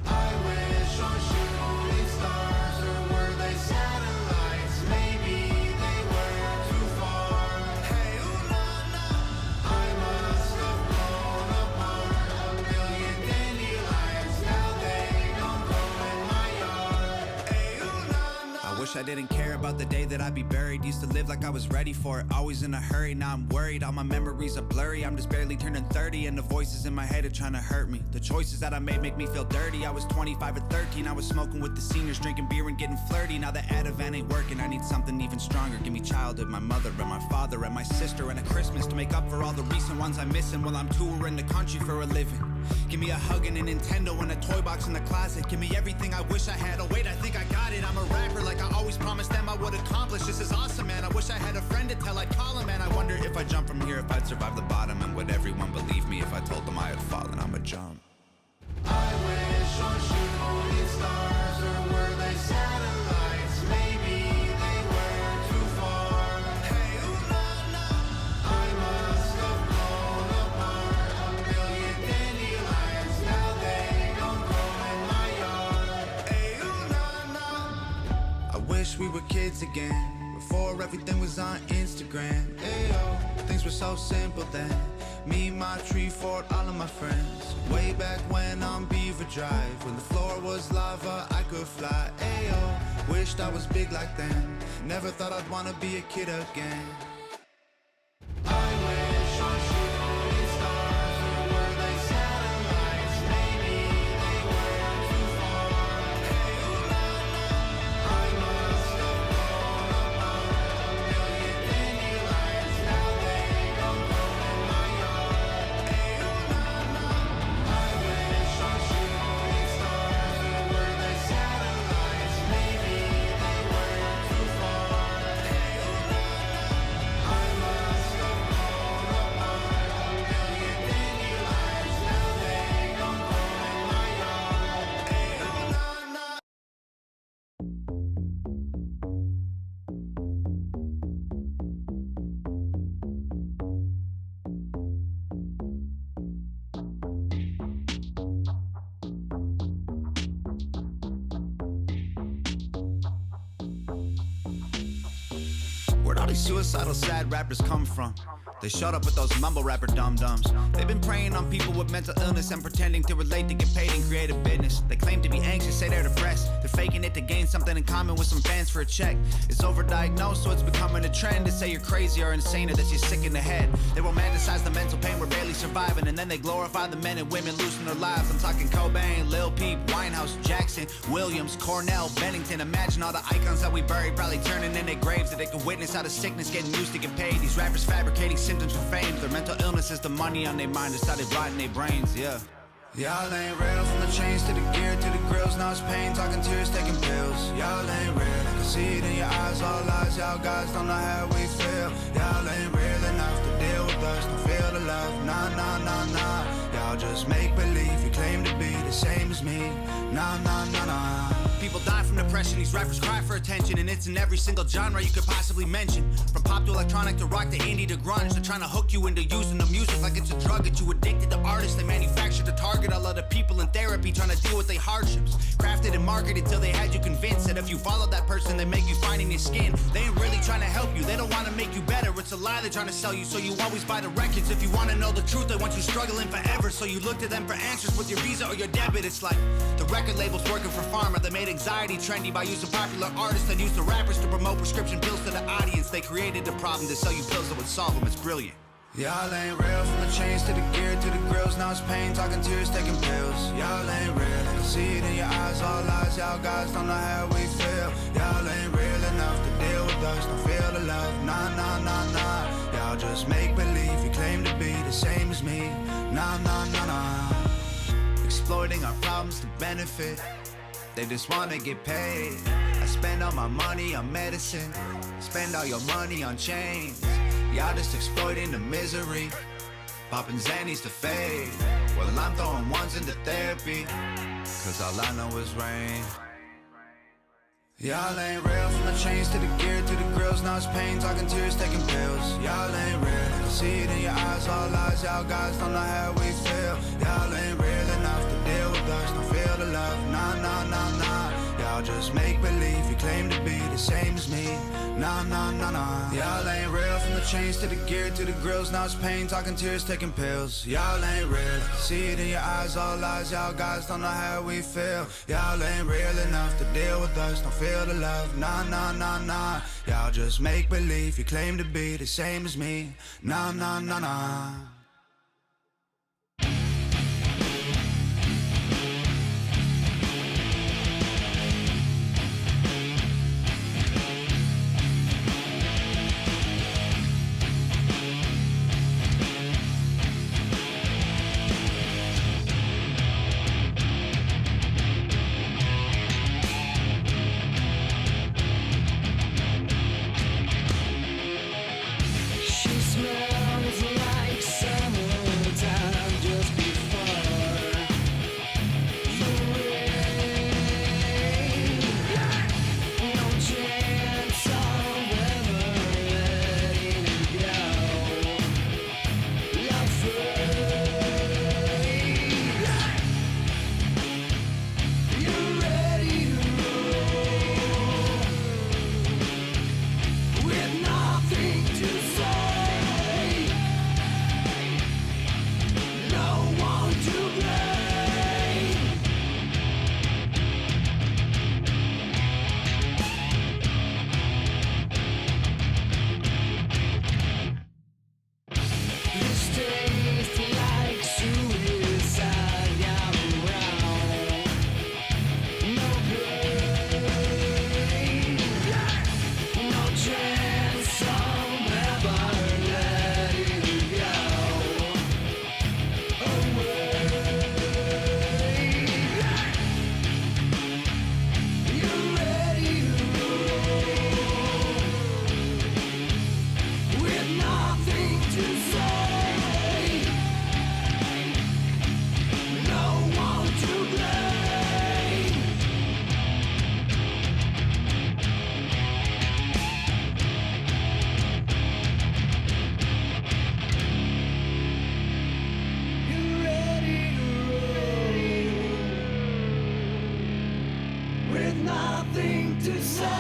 I wish on shooting stars, or were they satellites? Maybe they were too far. Hey, ooh, nah, nah. I must have blown apart 1 million dandelions. Now they don't grow in my yard. Hey, ooh, nah, nah. I wish I didn't care about the day that I'd be buried. Used to live like I was ready for it, always in a hurry. Now I'm worried, all my memories are blurry. I'm just barely turning 30, and the voices in my head are trying to hurt me. The choices that I made make me feel dirty. I was 25 at 13, I was smoking with the seniors, drinking beer and getting flirty. Now the Ativan ain't working, I need something even stronger. Give me childhood, my mother and my father and my sister, and a Christmas to make up for all the recent ones I'm missing while I'm touring the country for a living. Give me a hug and a Nintendo and a toy box in the closet. Give me everything I wish I had. Oh wait, I think I got it. I'm a rapper like I always promised them I would accomplish. This is awesome, man. I wish I had a friend to tell. I'd call him, man. I wonder if I jump from here, if I'd survive the bottom, and would everyone believe me if I told them I had fallen? I'ma jump. I wish on shooting stars, or were they satellites? Maybe they were too far. Hey, ooh, nah, nah. I must have blown apart 1 million dandelions. Now they don't grow in my yard. Hey, ooh, nah, nah. I wish we were kids again, before everything was on Instagram. Ayo, things were so simple then. Me, my tree fort, all of my friends. Way back when on Beaver Drive, when the floor was lava, I could fly. Ayo, wished I was big like them. Never thought I'd wanna be a kid again. I wish on shooting stars, or were they satellites? Maybe they were too far. Hey, ooh, nah, nah. I must have blown apart 1 million dandelions. Now they don't grow in my yard. Hey, ooh, nah, nah. I wish on shooting stars, or were they satellites? Maybe they were too far. Hey, ooh, nah, nah. all these suicidal sad rappers come from? They showed up with those mumble rapper dum-dums. They've been preying on people with mental illness and pretending to relate to get paid in creative business. They claim to be anxious, say they're depressed. They're faking it to gain something in common with some fans for a check. It's overdiagnosed, so it's becoming a trend to say you're crazy or insane or that you're sick in the head. They romanticize the mental pain we're barely surviving, and then they glorify the men and women losing their lives. I'm talking Cobain, Lil Peep, Winehouse, Jackson, Williams, Cornell, Bennington. Imagine all the icons that we buried probably turning in their graves so they could witness how the sickness getting used to get paid. These rappers fabricating symptoms for fame. Their mental illness is the money on their mind. It's how they rotting their brains, yeah. Y'all ain't real, from the chains to the gear to the grills. Now it's pain, talking tears, taking pills. Y'all ain't real, I can see it in your eyes, all lies. Y'all guys don't know how we feel. Y'all ain't real enough to deal with us, don't feel the love. Nah, nah, nah, nah. Y'all just make believe, you claim to be the same as me. Nah, nah, nah, nah. People die from depression, these rappers cry for attention, and it's in every single genre you could possibly mention. From pop to electronic to rock to indie to grunge. They're trying to hook you into using the music like it's a drug. Get you addicted to artists they manufacture to target all other people in therapy trying to deal with their hardships. Crafted and marketed till they had you convinced that if you follow that person they make you fine in your skin. They ain't really trying to help you, they don't want to make you better. It's a lie they're trying to sell you, so you always buy the records. If you want to know the truth, they want you struggling forever, so you look to them for answers with your Visa or your debit. It's like the record labels working for pharma. They made anxiety trendy by using popular artists and used the rappers to promote prescription pills to the audience. They created the problem to sell you pills that would solve them. It's brilliant. Y'all ain't real, from the chains to the gear to the grills. Now it's pain, talking tears, taking pills. Y'all ain't real, I can see it in your eyes, all lies. Y'all guys don't know how we feel. Y'all ain't real enough to deal with us, don't feel the love. Nah, nah, nah, nah. Y'all just make believe, you claim to be the same as me. Nah, nah, nah, nah. Exploiting our problems to benefit. They just wanna get paid. I spend all my money on medicine, spend all your money on chains. Y'all just exploiting the misery, popping Xannies to fade. Well, I'm throwing ones into therapy, cause all I know is rain. Y'all ain't real, from the chains to the gear to the grills. Now it's pain, talking tears, taking pills. Y'all ain't real, I can see it in your eyes, all lies. Y'all guys don't know how we feel. Y'all ain't real enough to deal with us, don't feel the love. Nah, nah, nah, nah. Y'all just make believe, you claim to be the same as me. Nah, nah, nah, nah. Y'all ain't real, from the chains to the gear to the grills. Now it's pain, talking tears, taking pills. Y'all ain't real, I can see it in your eyes, all lies. Y'all guys don't know how we feel. Y'all ain't real enough to deal with us, don't feel the love. Nah, nah, nah, nah. Y'all just make believe, you claim to be the same as me. Nah, nah, nah, nah. With nothing to say.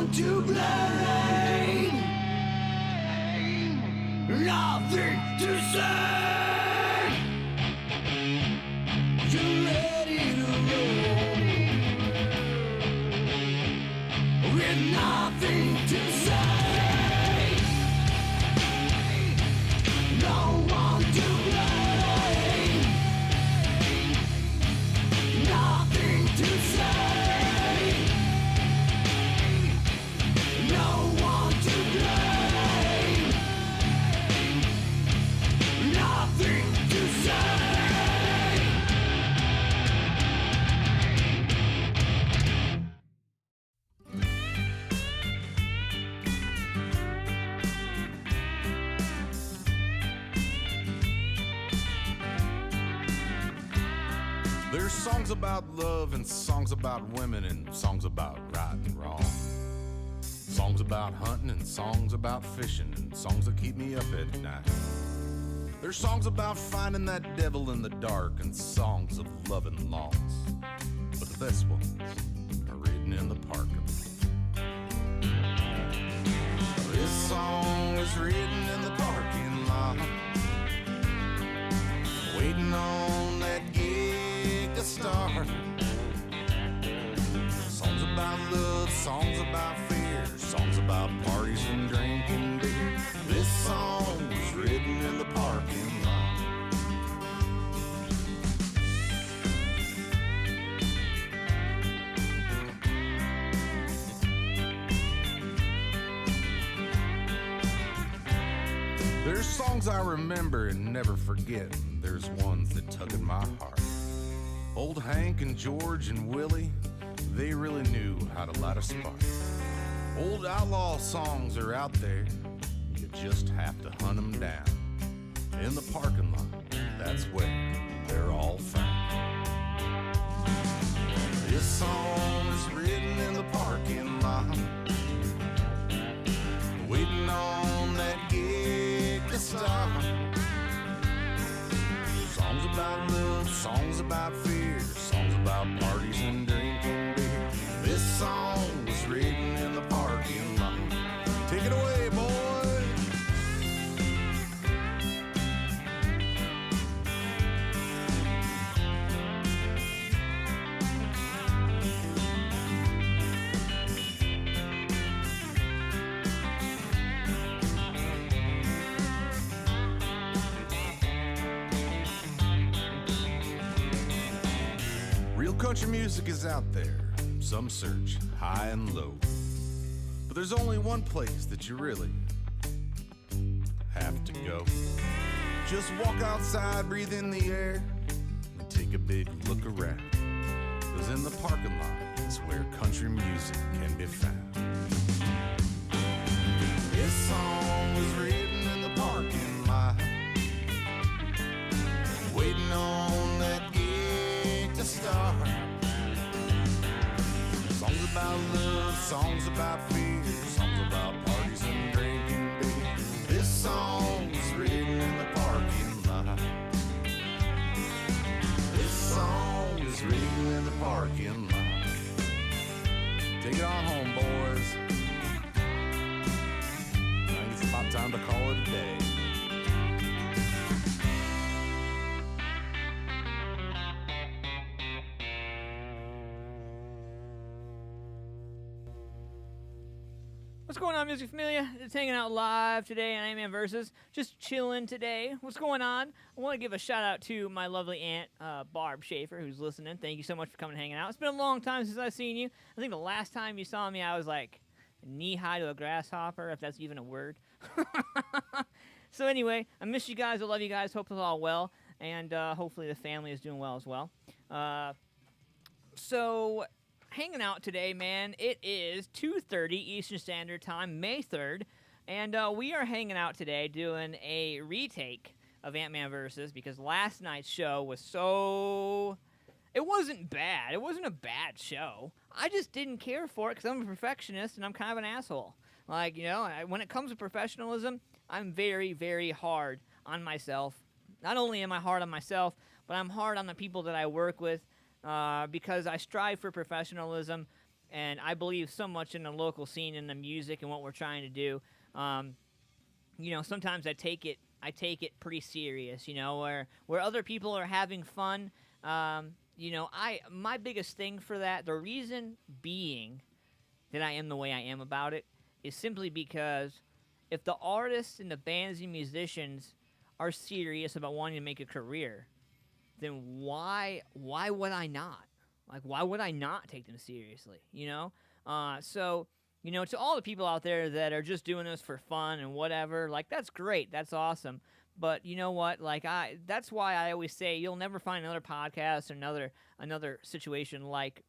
one to blame. Nothing to say. You're ready to roll with nothing to say. No one to blame. Nothing to say. No one to blame. Nothing to say. There's songs about love and songs about women and songs about right and wrong. Songs about hunting and songs about fishing and songs that keep me up at night. There's songs about finding that devil in the dark and songs of love and loss. But the best ones are written in the park. This song is written in the parking lot, waiting on that gig to start. Songs about love, songs about fear, songs about parties and drinking beer. This song was written in the parking lot. There's songs I remember and never forget. There's ones that tug at my heart. Old Hank and George and Willie, they really knew how to light a spark. Old outlaw songs are out there, you just have to hunt them down. In the parking lot, that's where they're all found. This song is written in the parking lot, waiting on that gig to start. Songs about love, songs about fear, songs about parties and drinking beer. This song was written in the parking lot. Take it away, boy. Real country music is out there. Some search high and low. But there's only one place that you really have to go. Just walk outside, breathe in the air, and take a big look around. 'Cause in the parking lot is where country music can be found. This song was written in the parking lot, waiting on that gig to start. Songs about love, songs about fear, songs about parties and drinking beer. This song was written in the parking lot. This song was written in the parking lot. Take it on home, boys. I think it's about time to call it a day. What's going on, Music Familia? Just hanging out live today on AntmanVs. Just chilling today. What's going on? I want to give a shout out to my lovely aunt, Barb Shafer, who's listening. Thank you so much for coming and hanging out. It's been a long time since I've seen you. I think the last time you saw me, I was like knee-high to a grasshopper, if that's even a word. So anyway, I miss you guys. I love you guys. Hope it's all well. And hopefully the family is doing well as well. So hanging out today, man. It is 2:30 Eastern Standard Time, May 3rd, and we are hanging out today doing a retake of AntmanVs because last night's show was so... It wasn't bad. It wasn't a bad show. I just didn't care for it because I'm a perfectionist and I'm kind of an asshole. Like, you know, when it comes to professionalism, I'm very, very hard on myself. Not only am I hard on myself, but I'm hard on the people that I work with. Because I strive for professionalism, and I believe so much in the local scene and the music and what we're trying to do. Sometimes I take it pretty serious, where other people are having fun. My biggest thing for that, the reason being that I am the way I am about it, is simply because if the artists and the bands and musicians are serious about wanting to make a career, then why would I not? Like, why would I not take them seriously, So, to all the people out there that are just doing this for fun and whatever, like, that's great, that's awesome. But you know what? Like, that's why I always say you'll never find another podcast or another situation like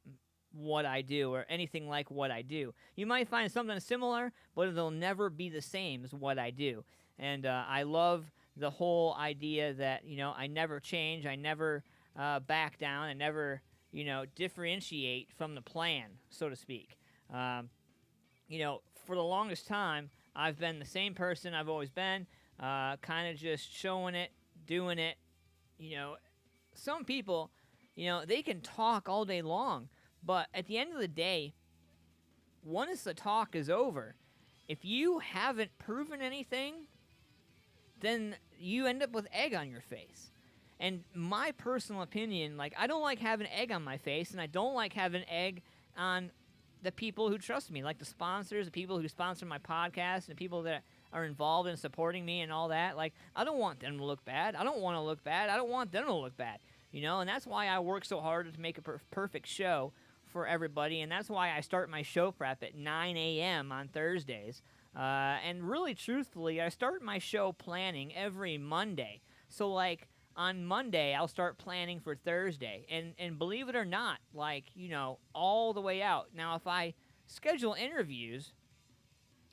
what I do or anything like what I do. You might find something similar, but it'll never be the same as what I do. And I love the whole idea that, I never change, I never back down, I never, differentiate from the plan, so to speak. For the longest time, I've been the same person I've always been, kind of just showing it, doing it. Some people, they can talk all day long, but at the end of the day, once the talk is over, if you haven't proven anything, then you end up with egg on your face. And my personal opinion, like, I don't like having egg on my face, and I don't like having egg on the people who trust me, like the sponsors, the people who sponsor my podcast, and the people that are involved in supporting me and all that. Like, I don't want them to look bad. I don't want to look bad. I don't want them to look bad, and that's why I work so hard to make a perfect show for everybody, and that's why I start my show prep at 9 a.m. on Thursdays. And really, truthfully, I start my show planning every Monday. So, like, on Monday, I'll start planning for Thursday. And believe it or not, like, all the way out. Now, if I schedule interviews,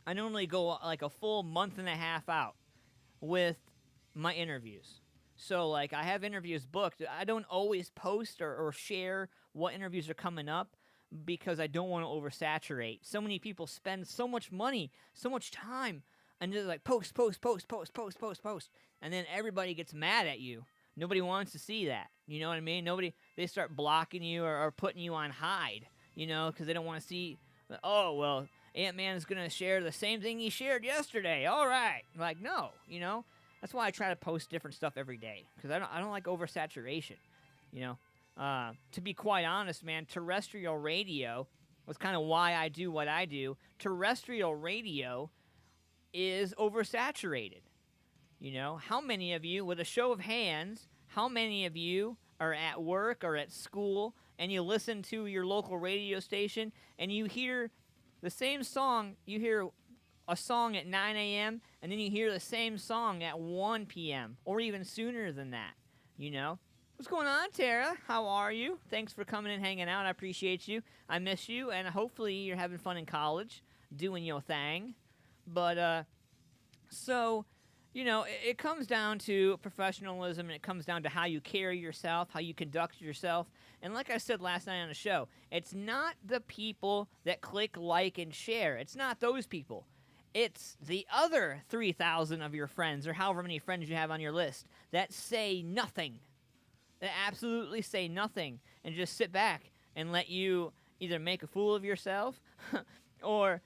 I normally go, like, a full month and a half out with my interviews. So, like, I have interviews booked. I don't always post or share what interviews are coming up because I don't want to oversaturate. So many people spend so much money, so much time, and they're like, post. And then everybody gets mad at you. Nobody wants to see that. You know what I mean? They start blocking you or putting you on hide, because they don't want to see, oh, well, Antman is going to share the same thing he shared yesterday. All right. Like, no, That's why I try to post different stuff every day, because I don't like oversaturation, To be quite honest, man, terrestrial radio was kind of why I do what I do. Terrestrial radio is oversaturated. How many of you, with a show of hands, how many of you are at work or at school and you listen to your local radio station and you hear the same song, you hear a song at 9 a.m. and then you hear the same song at 1 p.m. or even sooner than that, What's going on, Tara? How are you? Thanks for coming and hanging out. I appreciate you. I miss you, and hopefully you're having fun in college, doing your thing. But, it comes down to professionalism, and it comes down to how you carry yourself, how you conduct yourself. And like I said last night on the show, it's not the people that click like and share. It's not those people. It's the other 3,000 of your friends, or however many friends you have on your list, that say nothing. That absolutely say nothing and just sit back and let you either make a fool of yourself or,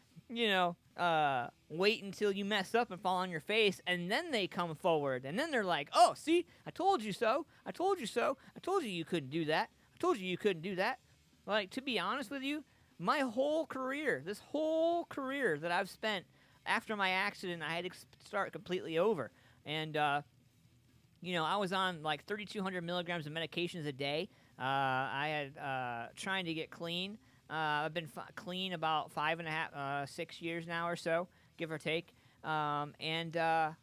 wait until you mess up and fall on your face, and then they come forward, and then they're like, oh, see, I told you so. I told you so. I told you couldn't do that. I told you couldn't do that. Like, to be honest with you, my whole career, this whole career that I've spent after my accident, I had to start completely over. And, I was on like 3,200 milligrams of medications a day. I had trying to get clean. I've been clean about 5.5, 6 years now or so, give or take. It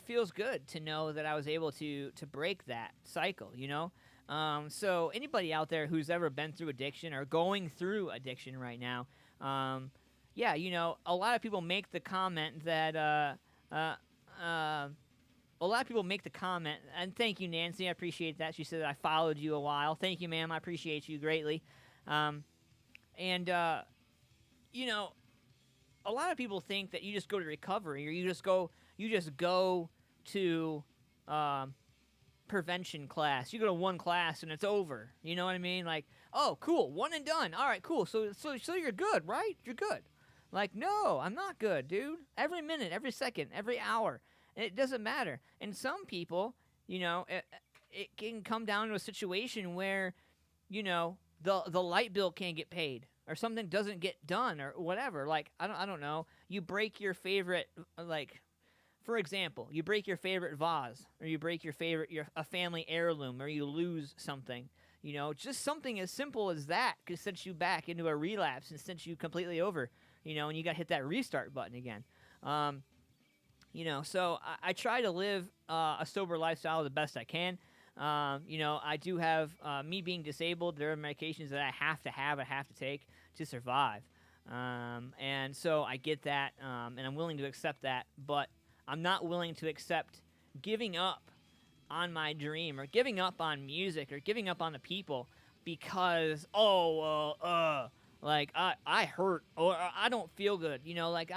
feels good to know that I was able to break that cycle, So anybody out there who's ever been through addiction or going through addiction right now, a lot of people make the comment that a lot of people make the comment, and thank you, Nancy, I appreciate that. She said that I followed you a while. Thank you, ma'am, I appreciate you greatly. A lot of people think that you just go to recovery, or you just go to prevention class. You go to one class and it's over. You know what I mean? Like, oh, cool, one and done. All right, cool. So you're good, right? You're good. Like, no, I'm not good, dude. Every minute, every second, every hour. It doesn't matter. And some people, you know, it can come down to a situation where, you know, the light bill can't get paid, or something doesn't get done, or whatever. Like, I don't know. You break your favorite, like, for example, you break your favorite vase, or you break a family heirloom, or you lose something. You know, just something as simple as that could send you back into a relapse and send you completely over. You know, and you got to hit that restart button again. You know, so I try to live a sober lifestyle the best I can. You know, I do have, me being disabled, there are medications that I have to take to survive. And so I get that, and I'm willing to accept that, but I'm not willing to accept giving up on my dream, or giving up on music, or giving up on the people because, like, I hurt, or I don't feel good, you know, like,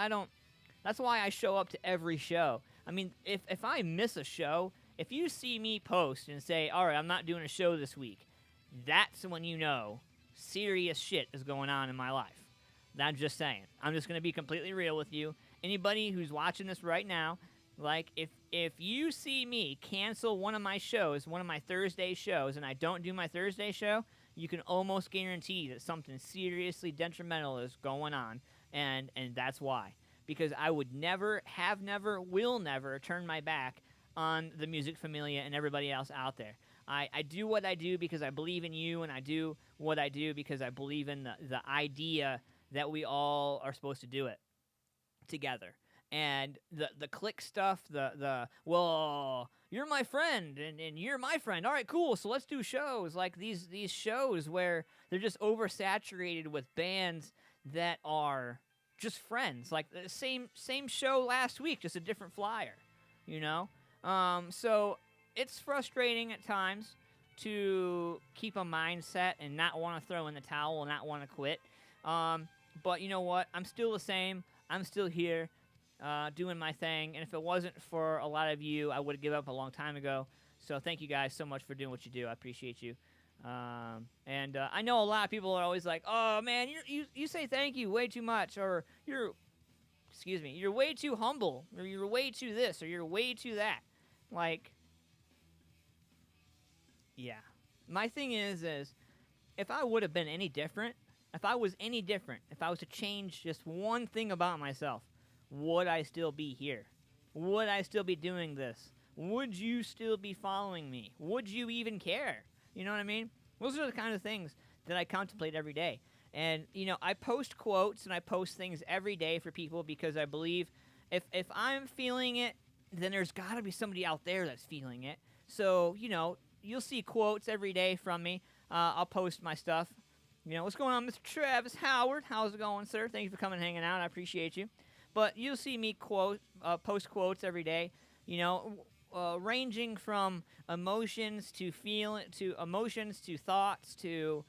that's why I show up to every show. I mean, if I miss a show, if you see me post and say, all right, I'm not doing a show this week, that's when you know serious shit is going on in my life. I'm just saying. I'm just going to be completely real with you. Anybody who's watching this right now, like, if you see me cancel one of my shows, one of my Thursday shows, and I don't do my Thursday show, you can almost guarantee that something seriously detrimental is going on, and that's why. Because I would never, will never turn my back on the Music Familia and everybody else out there. I do what I do because I believe in you, and I do what I do because I believe in the idea that we all are supposed to do it together. And the click stuff, well, you're my friend, and you're my friend. All right, cool, so let's do shows. Like these shows where they're just oversaturated with bands that are just friends. Like the same show last week, just a different flyer, you know? So it's frustrating at times to keep a mindset and not want to throw in the towel and not want to quit. But you know what? I'm still the same. I'm still here, doing my thing. And if it wasn't for a lot of you, I would have given up a long time ago. So thank you guys so much for doing what you do. I appreciate you. And I know a lot of people are always like, oh man, you say thank you way too much, or you're way too humble, or you're way too this, or you're way too that. Like, yeah. My thing is if I would have been any different, if I was to change just one thing about myself, would I still be here? Would I still be doing this? Would you still be following me? Would you even care? You know what I mean? Those are the kind of things that I contemplate every day. And, you know, I post quotes and I post things every day for people because I believe if I'm feeling it, then there's got to be somebody out there that's feeling it. So, you know, you'll see quotes every day from me. I'll post my stuff. You know, what's going on, Mr. Travis Howard? How's it going, sir? Thank you for coming and hanging out. I appreciate you. But you'll see me post quotes every day, you know, ranging from emotions to emotions to thoughts to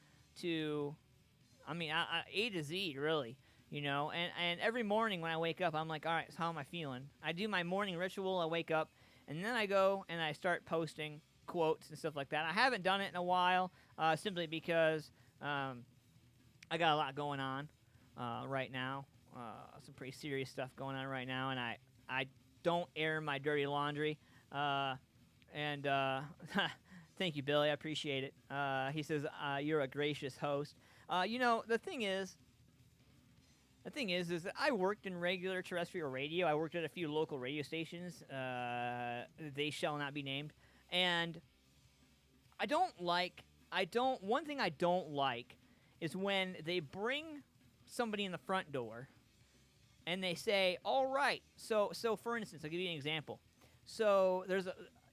I mean, A to Z, really, you know. And every morning when I wake up, I'm like, all right, so how am I feeling? I do my morning ritual. I wake up, and then I go and I start posting quotes and stuff like that. I haven't done it in a while, simply because I got a lot going on right now. Some pretty serious stuff going on right now, and I don't air my dirty laundry. And thank you, Billy. I appreciate it. He says, you're a gracious host. You know, the thing is that I worked in regular terrestrial radio. I worked at a few local radio stations. They shall not be named. And one thing I don't like is when they bring somebody in the front door and they say, all right, so for instance, I'll give you an example. So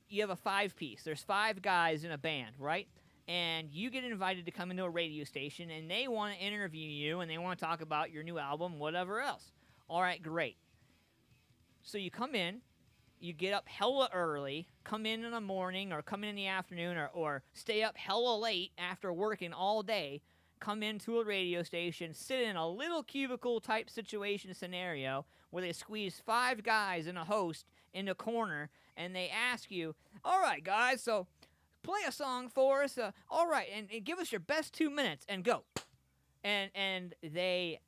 you have a 5-piece. There's 5 guys in a band, right? And you get invited to come into a radio station, and they want to interview you, and they want to talk about your new album, whatever else. All right, great. So you come in, you get up hella early, come in the morning, or come in the afternoon, or stay up hella late after working all day, come into a radio station, sit in a little cubicle-type situation scenario where they squeeze 5 guys and a host in a corner, and they ask you, all right, guys, so play a song for us. All right, and give us your best 2 minutes and go. And they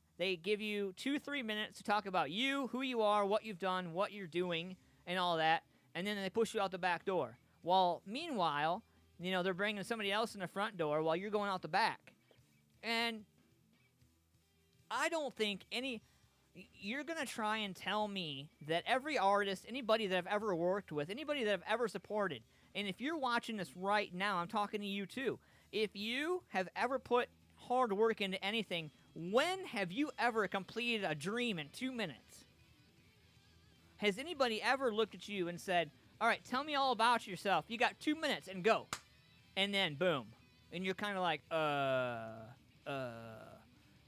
give you 2-3 minutes to talk about you, who you are, what you've done, what you're doing, and all that. And then they push you out the back door. While meanwhile, you know, they're bringing somebody else in the front door while you're going out the back. And I don't think you're going to try and tell me that every artist, anybody that I've ever worked with, anybody that I've ever supported, and if you're watching this right now, I'm talking to you too. If you have ever put hard work into anything, when have you ever completed a dream in 2 minutes? Has anybody ever looked at you and said, all right, tell me all about yourself. You got 2 minutes and go. And then boom. And you're kind of like,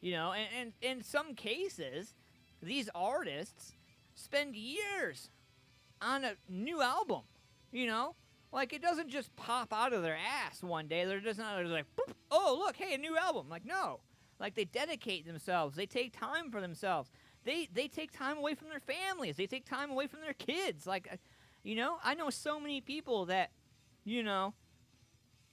you know, and in some cases, these artists spend years on a new album, you know? Like, it doesn't just pop out of their ass one day. They're just not like, boop, oh, look, hey, a new album. Like, no. Like, they dedicate themselves. They take time for themselves. They take time away from their families. They take time away from their kids. Like, you know, I know so many people that, you know,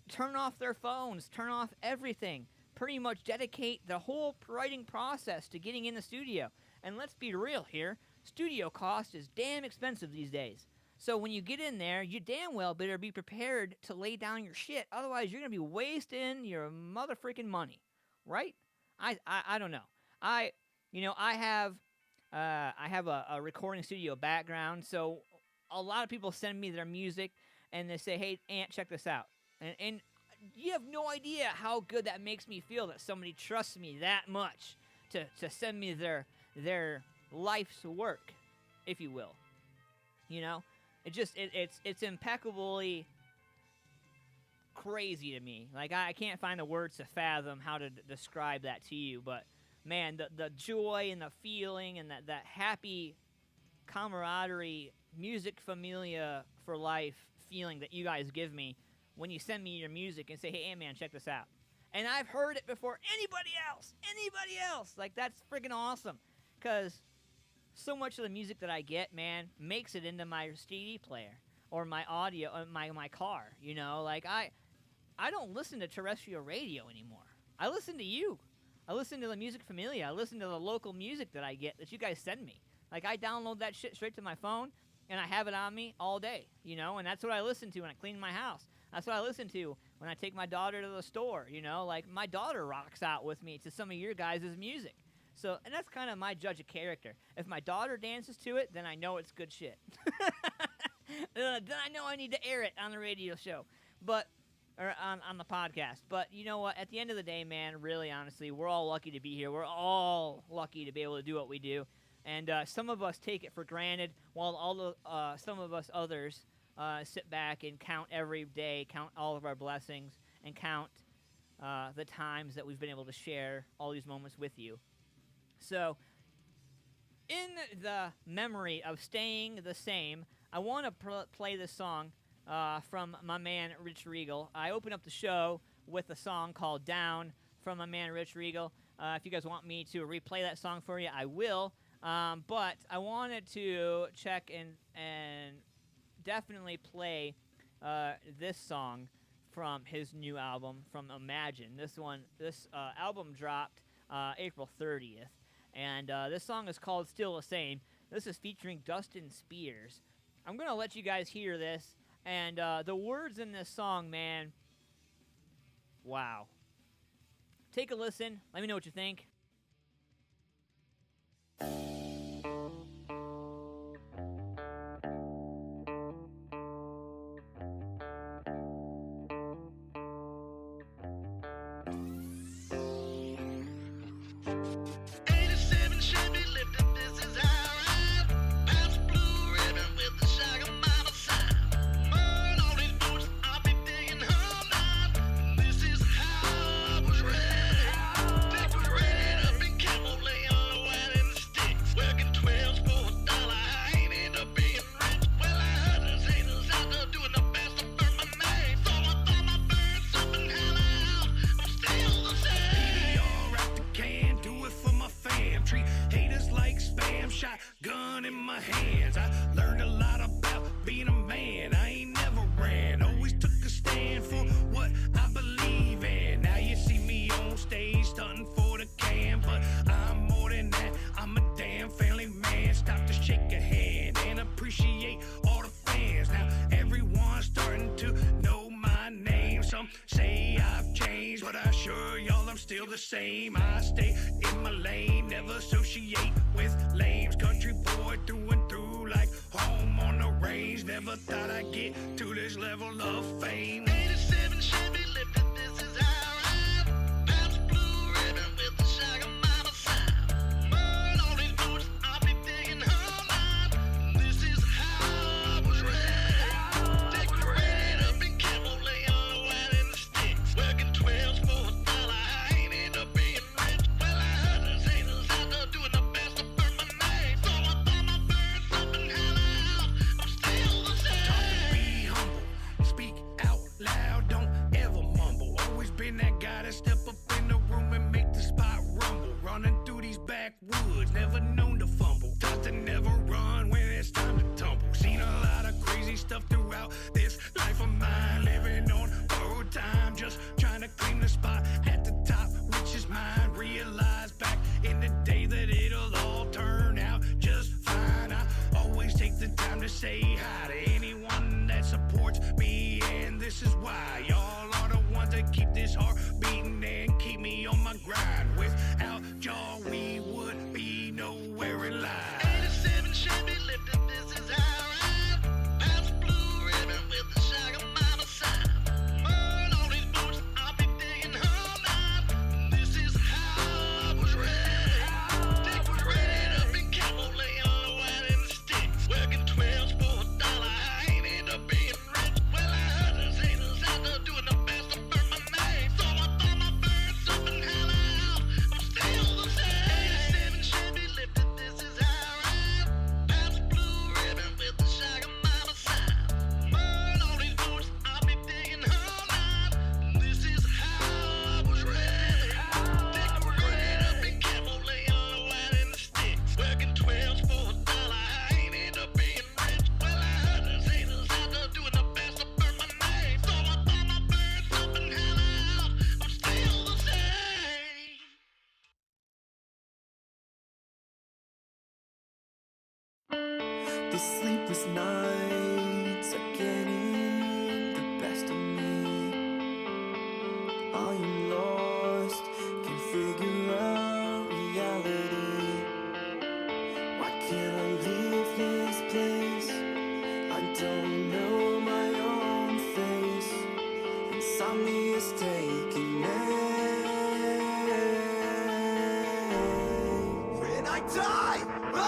turn off their phones, turn off everything, pretty much dedicate the whole writing process to getting in the studio. And let's be real here, studio cost is damn expensive these days. So when you get in there, you damn well better be prepared to lay down your shit. Otherwise, you're going to be wasting your mother freaking money, right? I don't know. I have a recording studio background, so a lot of people send me their music, and they say, hey, Ant, check this out. And you have no idea how good that makes me feel that somebody trusts me that much to send me their life's work, if you will. You know? It's impeccably crazy to me. Like, I can't find the words to fathom how to describe that to you, but man, the joy and the feeling and that happy camaraderie, music familia for life feeling that you guys give me when you send me your music and say, hey, Antman, check this out. And I've heard it before anybody else. Like, that's freaking awesome. Because so much of the music that I get, man, makes it into my CD player or my audio, my car, you know? Like, I don't listen to terrestrial radio anymore. I listen to you. I listen to the music familia. I listen to the local music that I get that you guys send me. Like, I download that shit straight to my phone, and I have it on me all day, you know? And that's what I listen to when I clean my house. That's what I listen to when I take my daughter to the store, you know? Like, my daughter rocks out with me to some of your guys' music. So, and that's kind of my judge of character. If my daughter dances to it, then I know it's good shit. Then I know I need to air it on the radio show. Or on the podcast. But you know what? At the end of the day, man, really honestly, we're all lucky to be here. We're all lucky to be able to do what we do. And some of us take it for granted, while some of us others sit back and count every day, count all of our blessings, and count the times that we've been able to share all these moments with you. So, in the memory of staying the same, I want to play this song from my man Rich Regal. I open up the show with a song called Down from my man Rich Regal. If you guys want me to replay that song for you, I will. But I wanted to check and definitely play this song from his new album, from Imagine. This album dropped April 30th. And this song is called Still the Same. This is featuring Dustin Spears. I'm going to let you guys hear this. And the words in this song, man, wow. Take a listen. Let me know what you think. Still still the same. I stay in my lane, never associate with lames. Country boy through and through, like home on the range. Never thought I'd get to this level of fame. 87 Chevy lifted, this is how I ride. Bounce blue ribbon with the Shagger Mama sign. Burn all these boots, I'll be digging all night. This is how I was raised. Decorated up in camo, laying low out in the sticks. Working 12s for $1, I ain't end up being rich. Well, I heard there's haters out there doing the best to burn my name. So I thought my bird something hella out. I'm still the same. Taught to be humble, speak out loud, don't ever mumble. Always been that guy to step up in the room and make the spot rumble. Running through these backwoods, never known to fumble. Taught to never run when it's time to tumble. Seen a lot of crazy stuff throughout this life of mine. Living on borrowed time, just trying to claim the spot at the top, which is mine. Realize back in the day that it'll all turn out just fine. I always take the time to say hi to anyone that supports me, and this is why y'all are the ones that keep this heart beating and keep me on my grind. Without y'all, we would be nowhere in life. 87 Chevy lifted, this is how I ride. Bounce blue ribbon with the Shagger Mama sign. Burn all these boots, I'll be digging all night. This is how I was raised. Decorated up in camo, laying low out in the sticks. Working 12s for $1, I ain't end up being rich. Well, I heard there's haters out there doing the best to burn my name. So I thought my bird something hella out. I'm still the same. 87 Chevy lifted, this is how I ride. Bounce blue ribbon with the Shagger Mama sign. Burn all these boots, I'll be digging all night. This is how I was raised. Decorated up in camo, laying low out in the sticks. Working 12s for $1, I ain't end up being rich. Well, I heard there's haters out there doing the best to burn my name. So I thought my bird something hella out. I'm still the same. The sleepless nights are getting the best of me. I am lost, can't figure out reality. Why can't I leave this place? I don't know my own face. Insomnia's taking me. When I die, oh!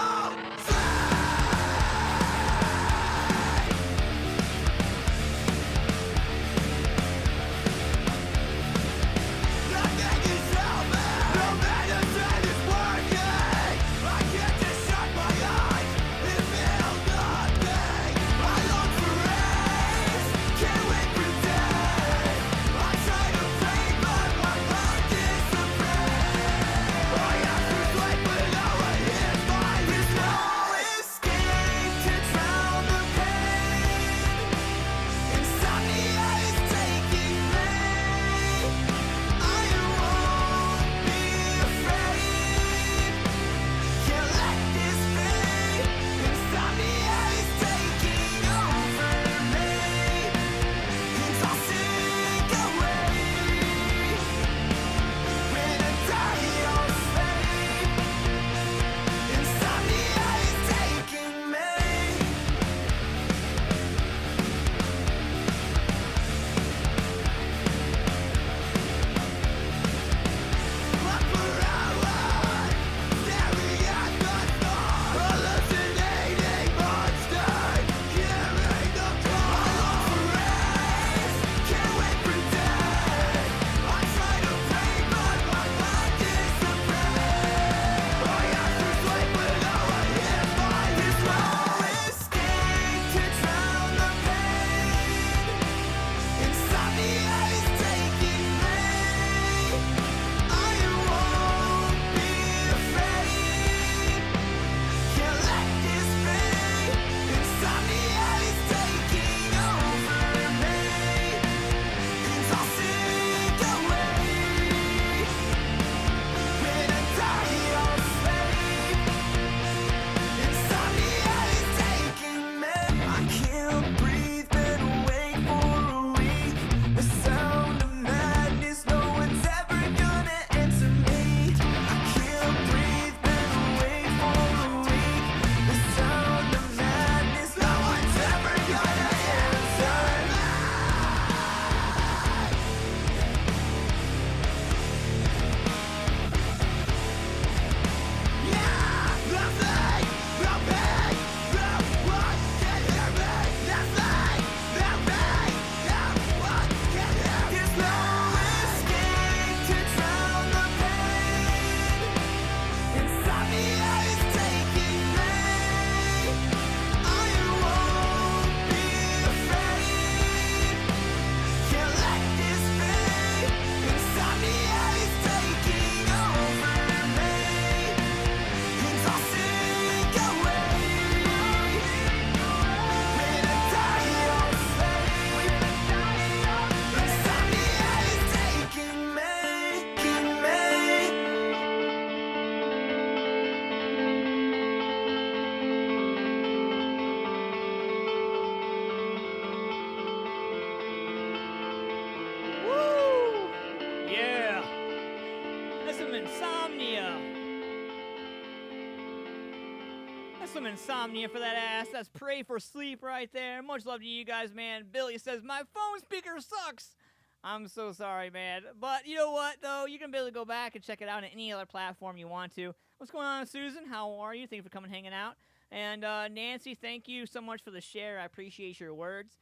some insomnia for that ass. That's Pray for Sleep right there. Much love to you guys, man. Billy says, my phone speaker sucks. I'm so sorry, man. But you know what, though? You can be able to go back and check it out on any other platform you want to. What's going on, Susan? How are you? Thank you for coming and hanging out. And Nancy, thank you so much for the share. I appreciate your words.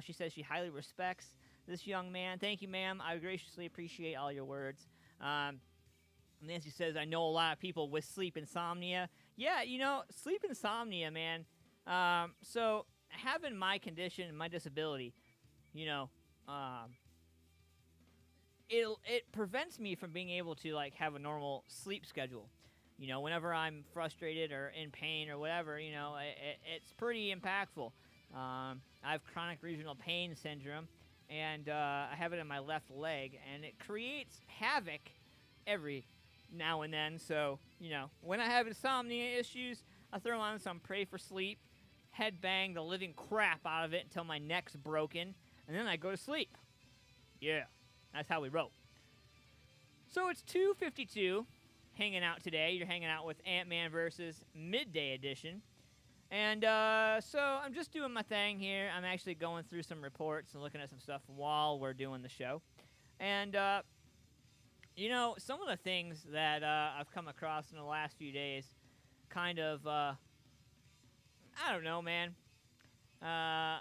She says she highly respects this young man. Thank you, ma'am. I graciously appreciate all your words. Nancy says, I know a lot of people with sleep insomnia. Yeah, you know, sleep insomnia, man. So having my condition and my disability, you know, it prevents me from being able to, like, have a normal sleep schedule. You know, whenever I'm frustrated or in pain or whatever, you know, it's pretty impactful. I have chronic regional pain syndrome, and I have it in my left leg, and it creates havoc every now and then. So, you know, when I have insomnia issues, I throw on some Pray for Sleep, headbang the living crap out of it until my neck's broken, and then I go to sleep. Yeah, that's how we roll. So it's 2:52, hanging out today. You're hanging out with Antman versus Midday Edition. And so I'm just doing my thing here. I'm actually going through some reports and looking at some stuff while we're doing the show. And, you know, some of the things that I've come across in the last few days kind of, I don't know, man. I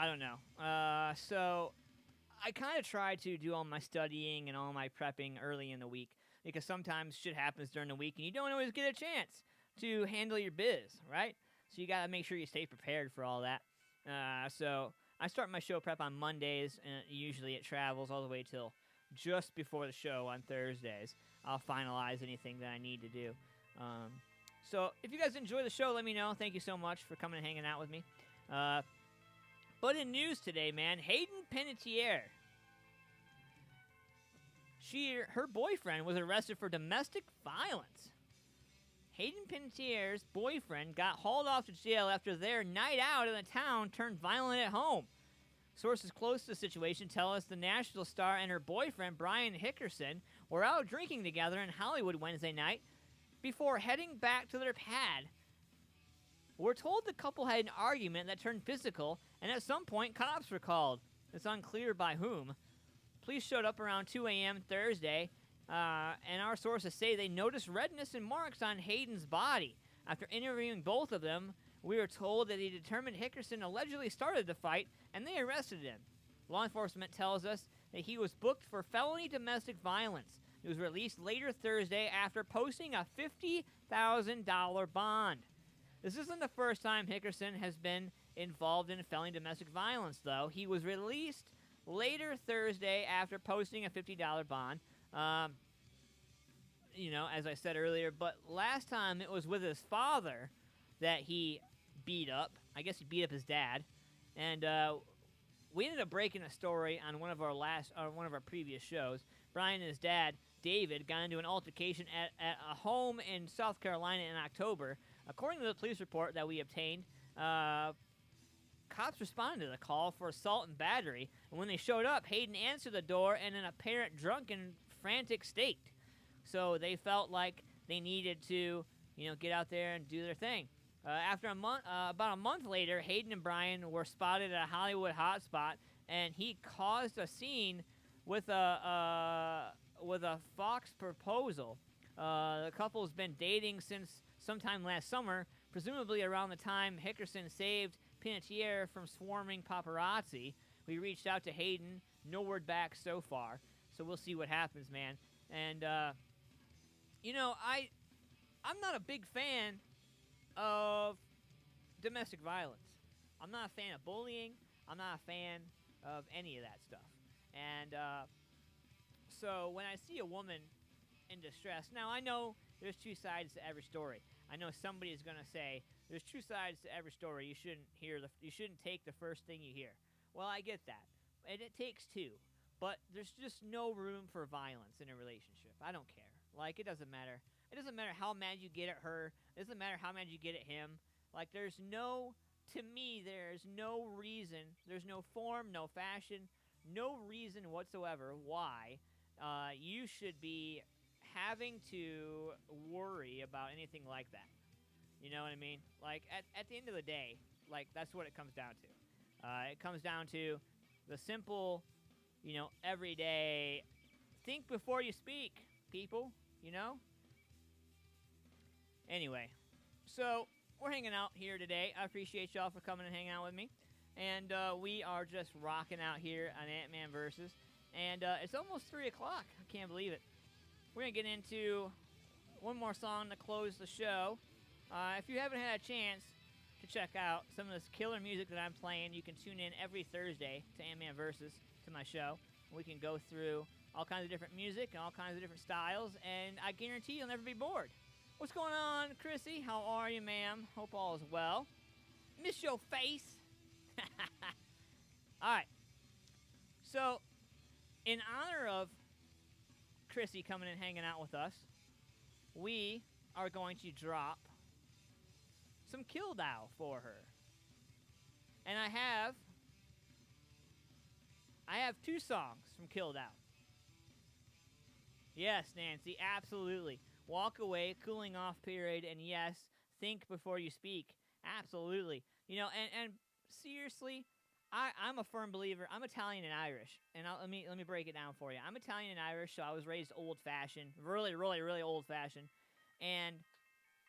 don't know. So I kind of try to do all my studying and all my prepping early in the week, because sometimes shit happens during the week and you don't always get a chance to handle your biz, right? So you got to make sure you stay prepared for all that. So I start my show prep on Mondays, and usually it travels all the way till just before the show on Thursdays. I'll finalize anything that I need to do. So if you guys enjoy the show, let me know. Thank you so much for coming and hanging out with me. But in news today, man, Hayden Panettiere. Her boyfriend was arrested for domestic violence. Hayden Panettiere's boyfriend got hauled off to jail after their night out in the town turned violent at home. Sources close to the situation tell us the Nashville star and her boyfriend, Brian Hickerson, were out drinking together in Hollywood Wednesday night before heading back to their pad. We're told the couple had an argument that turned physical, and at some point, cops were called. It's unclear by whom. Police showed up around 2 a.m. Thursday, and our sources say they noticed redness and marks on Hayden's body. After interviewing both of them, we were told that they determined Hickerson allegedly started the fight, and they arrested him. Law enforcement tells us that he was booked for felony domestic violence. He was released later Thursday after posting a $50,000 bond. This isn't the first time Hickerson has been involved in felony domestic violence, though. He was released later Thursday after posting a $50 bond. You know, as I said earlier, but last time it was with his father that he beat up. I guess he beat up his dad. And we ended up breaking a story on one of our previous shows. Brian and his dad, David, got into an altercation at a home in South Carolina in October. According to the police report that we obtained, cops responded to the call for assault and battery, and when they showed up, Hayden answered the door in an apparent drunken, frantic state. So they felt like they needed to, you know, get out there and do their thing. After about a month later, Hayden and Brian were spotted at a Hollywood hotspot, and he caused a scene with a Fox proposal. The couple has been dating since sometime last summer, presumably around the time Hickerson saved Panettiere from swarming paparazzi. We reached out to Hayden, no word back so far, so we'll see what happens, man. And, you know, I'm not a big fan of domestic violence. I'm not a fan of bullying. I'm not a fan of any of that stuff. And, so when I see a woman in distress, now I know there's two sides to every story. I know somebody is going to say, there's two sides to every story. You shouldn't take the first thing you hear. Well, I get that. And it takes two. But there's just no room for violence in a relationship. I don't care. Like, it doesn't matter. It doesn't matter how mad you get at her. It doesn't matter how mad you get at him. Like, to me, there's no reason, there's no form, no fashion, no reason whatsoever why you should be having to worry about anything like that. You know what I mean? Like, at the end of the day, like, that's what it comes down to. It comes down to the simple, everyday, think before you speak, people, Anyway, so we're hanging out here today. I appreciate y'all for coming and hanging out with me. And we are just rocking out here on Antman Versus. And it's almost 3 o'clock. I can't believe it. We're going to get into one more song to close the show. If you haven't had a chance to check out some of this killer music that I'm playing, you can tune in every Thursday to Antman Versus, to my show. We can go through all kinds of different music and all kinds of different styles, and I guarantee you'll never be bored. What's going on, Chrissy? How are you, ma'am? Hope all is well. Miss your face. All right. So, in honor of Chrissy coming and hanging out with us, we are going to drop some Kill Dow for her. And I have 2 songs from Kill Dow. Yes, Nancy, absolutely. Walk away, cooling off period, and yes, think before you speak. Absolutely. And seriously, I'm a firm believer. I'm Italian and Irish, and let me break it down for you. I'm Italian and Irish, so I was raised old-fashioned, really, really, really old-fashioned, and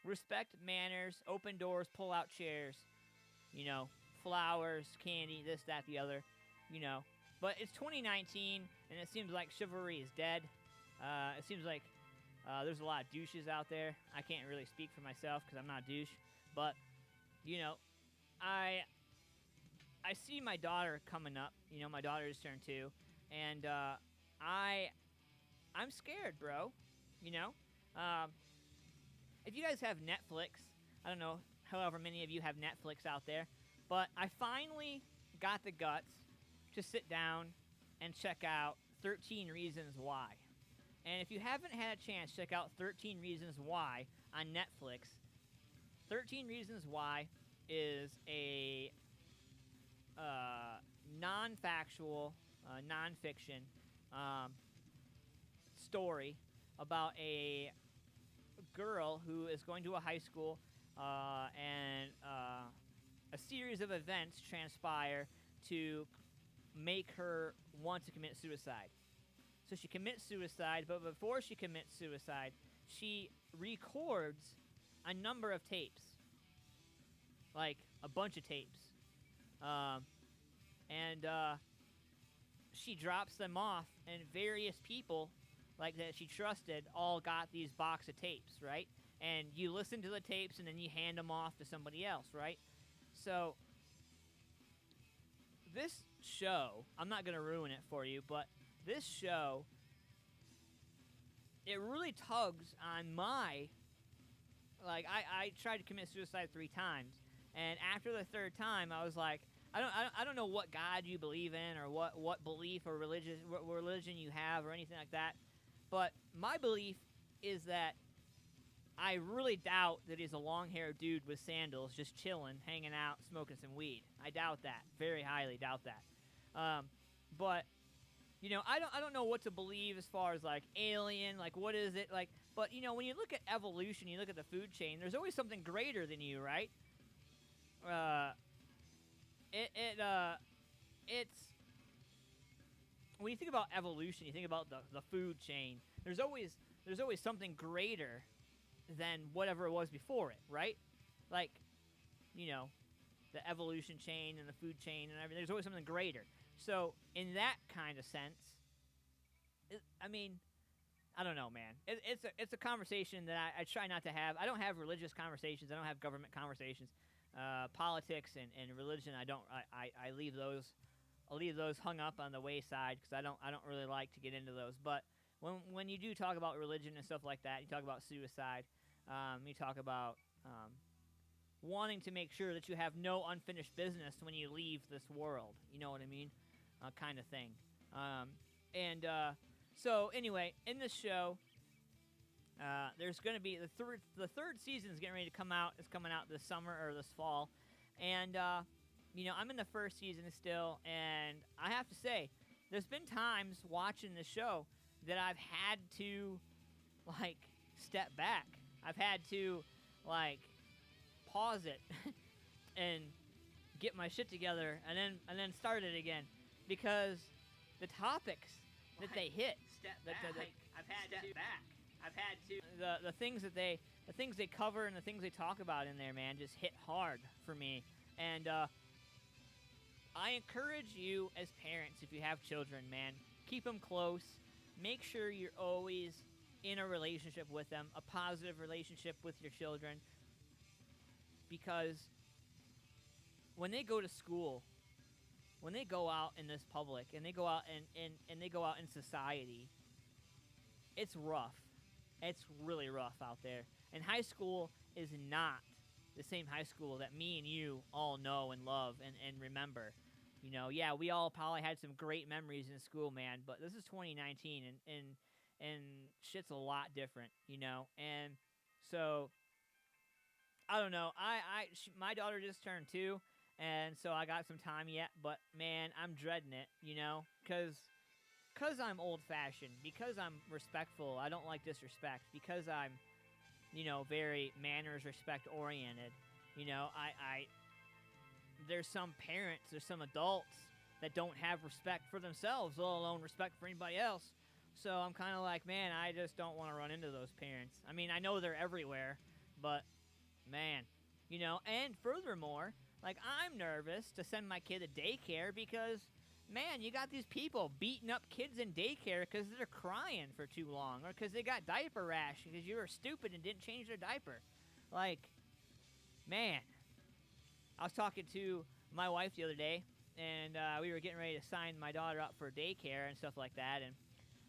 respect manners, open doors, pull-out chairs, flowers, candy, this, that, the other, But it's 2019, and it seems like chivalry is dead. It seems like there's a lot of douches out there. I can't really speak for myself because I'm not a douche. But, I see my daughter coming up. My daughter just turned 2. And I'm scared, bro. If you guys have Netflix, I don't know however many of you have Netflix out there, but I finally got the guts to sit down and check out 13 Reasons Why. And if you haven't had a chance, check out 13 Reasons Why on Netflix. 13 Reasons Why is a non-factual, non-fiction story about a girl who is going to a high school and a series of events transpire to make her want to commit suicide. So she commits suicide, but before she commits suicide, she records a number of tapes. Like, a bunch of tapes. And she drops them off, and various people, like, that she trusted, all got these box of tapes, right? And you listen to the tapes, and then you hand them off to somebody else, right? So, this show, I'm not going to ruin it for you, but this show, it really tugs on my, like, I tried to commit suicide 3 times, and after the 3rd time, I was like, I don't know what God you believe in, or what belief or religion you have, or anything like that, but my belief is that I really doubt that he's a long-haired dude with sandals just chilling, hanging out, smoking some weed. I doubt that. Very highly doubt that. But, I don't know what to believe as far as, like, alien, like, what is it, like, but, when you look at evolution, you look at the food chain, there's always something greater than you, right? It's, when you think about evolution, you think about the food chain, there's always something greater than whatever it was before it, right? Like, the evolution chain and the food chain and everything, there's always something greater. So, in that kind of sense, I don't know, man. It's a conversation that I try not to have. I don't have religious conversations. I don't have government conversations. Politics and religion, I leave those hung up on the wayside because I don't really like to get into those. But when you do talk about religion and stuff like that, you talk about suicide, you talk about wanting to make sure that you have no unfinished business when you leave this world. You know what I mean? Kind of thing. So anyway, in this show, there's going to be the third season is getting ready to come out. It's coming out this summer or this fall, and I'm in the first season still, and I have to say, there's been times watching the show that I've had to like, step back. I've had to, like, pause it and get my shit together and then start it again, because the topics that they hit, the things that they cover and the things they talk about in there, man, just hit hard for me. And I encourage you as parents, if you have children, man, keep them close. Make sure you're always in a relationship with them, a positive relationship with your children, because when they go to school, when they go out in this public, and they go out and they go out in society, it's rough. It's really rough out there. And high school is not the same high school that me and you all know and love and remember. You know, yeah, we all probably had some great memories in school, man, but this is 2019, and shit's a lot different, you know? And so, I don't know. My daughter just turned 2, and so I got some time yet, but, man, I'm dreading it, you know? Because I'm old-fashioned, because I'm respectful, I don't like disrespect, because I'm, you know, very manners, respect-oriented, you know, there's some parents, there's some adults that don't have respect for themselves, let alone respect for anybody else. So I'm kind of like, man, I just don't want to run into those parents. I mean, I know they're everywhere, but, man, you know, and furthermore, like, I'm nervous to send my kid to daycare because, man, you got these people beating up kids in daycare because they're crying for too long, or because they got diaper rash because you were stupid and didn't change their diaper. Like, man, I was talking to my wife the other day, and we were getting ready to sign my daughter up for daycare and stuff like that,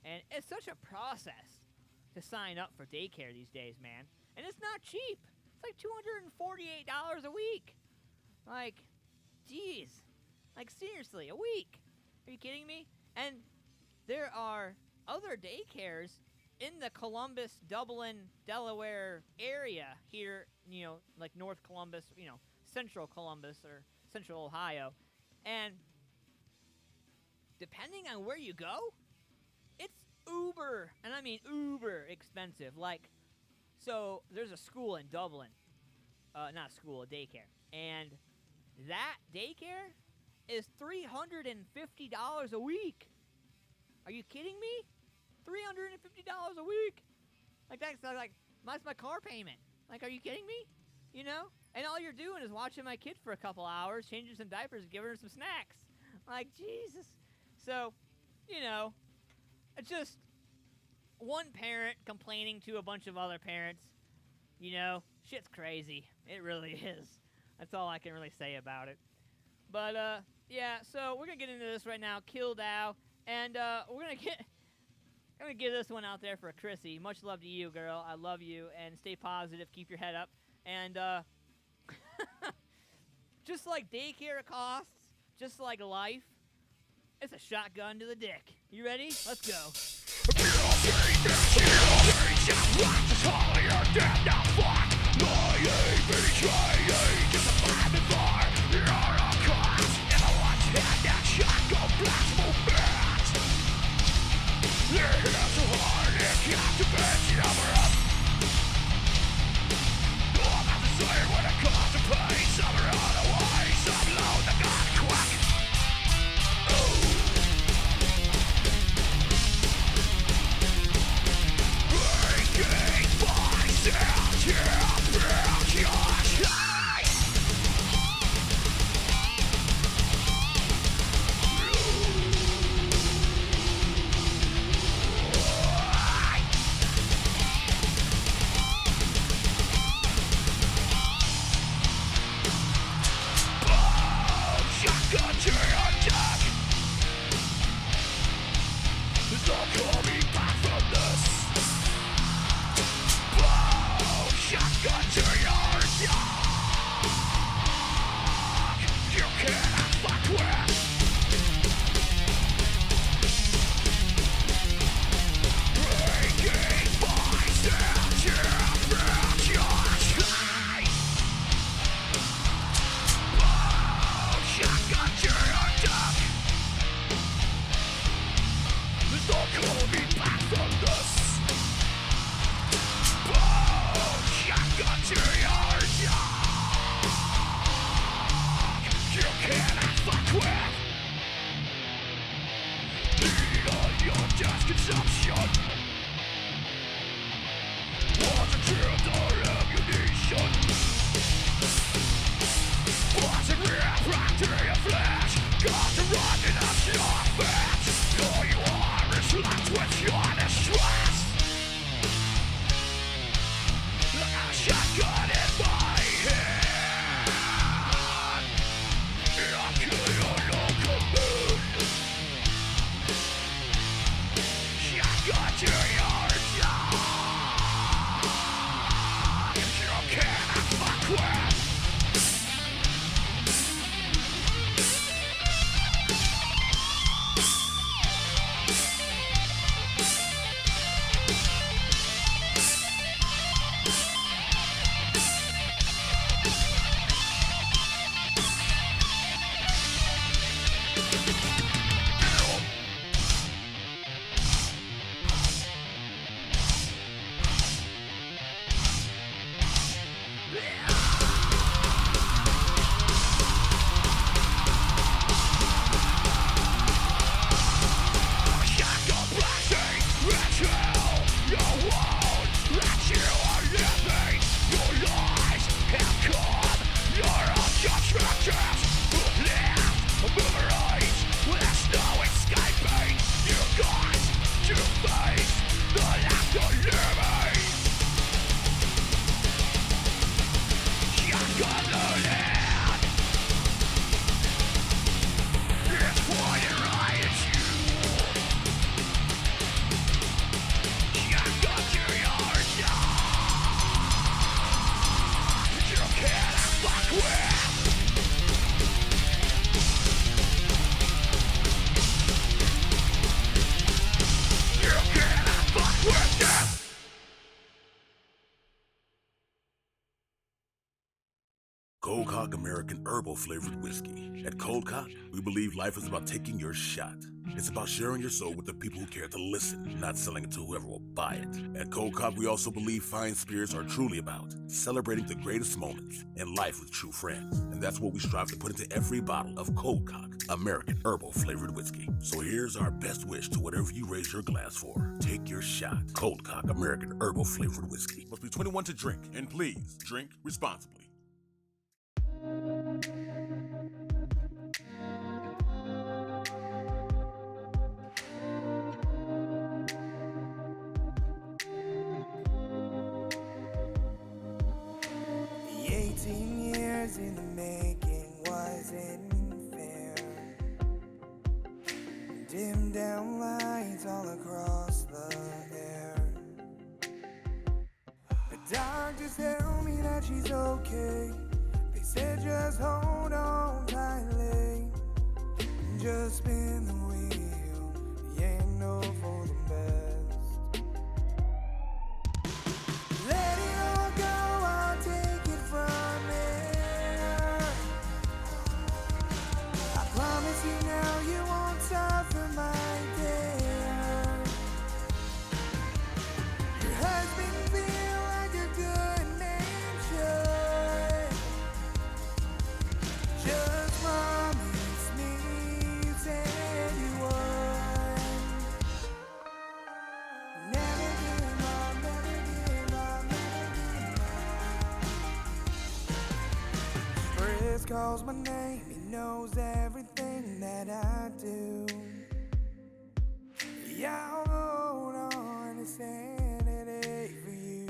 and it's such a process to sign up for daycare these days, man. And it's not cheap. It's like $248 a week. Like, geez. Like, seriously, a week. Are you kidding me? And there are other daycares in the Columbus, Dublin, Delaware area here, you know, like North Columbus, you know, Central Columbus or Central Ohio. And depending on where you go, it's uber, and I mean uber expensive. Like, so there's a school in Dublin, not a school, a daycare, and that daycare is $350 a week. Are you kidding me? $350 a week. Like, that's my car payment. Like, are you kidding me? You know? And all you're doing is watching my kid for a couple hours, changing some diapers, giving her some snacks. Like, Jesus. So, you know, it's just one parent complaining to a bunch of other parents. You know, shit's crazy. It really is. That's all I can really say about it. But, yeah, so we're going to get into this right now. Kill Dow. And, I'm going to give this one out there for Chrissy. Much love to you, girl. I love you. And stay positive. Keep your head up. And, just like daycare costs, just like life, it's a shotgun to the dick. You ready? Let's go. just consumption. What's the truth or ammunition? What's it refractory of flesh? Got to run in a short match. All you are is left with your distress. I got a shotgun in my hand. I'll kill your local moon. Shotgun to your dog. You can't fuck with. Cold Cock American Herbal Flavored Whiskey. At Cold Cock, we believe life is about taking your shot. It's about sharing your soul with the people who care to listen, not selling it to whoever will buy it. At Cold Cock, we also believe fine spirits are truly about celebrating the greatest moments in life with true friends. And that's what we strive to put into every bottle of Cold Cock American Herbal Flavored Whiskey. So here's our best wish to whatever you raise your glass for. Take your shot. Cold Cock American Herbal Flavored Whiskey. Must be 21 to drink, and please drink responsibly. The 18 years in the making wasn't fair. Dim down lights all across the air. The doctors tell me that she's okay. They said just hold on tightly. Just spin the wheel. You ain't no for the best. Let it all go, I'll take it from here. I promise you now you won't suffer, my dear. Your husband feel like a good man should. Just promise me you said you would. Never give up, never give up, never give up. Chris calls my name, he knows everything that I do. Yeah, I'll hold on to sanity for you.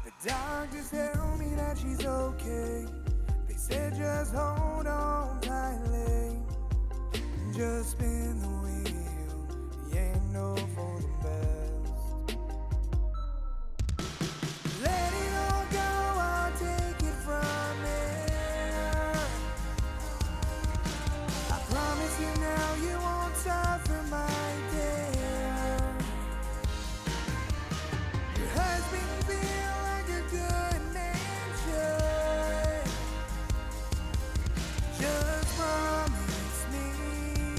The doctors tell me that she's okay. They said just hold on tightly. Just spin the wheel. You ain't no for the best. Let it all go, I'll take it from here. I promise you now you won't suffer, my dear. Your husband feel like a good man should. Just promise me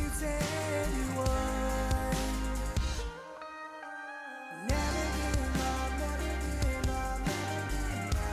you said you would. Never give up, never give up, never give up.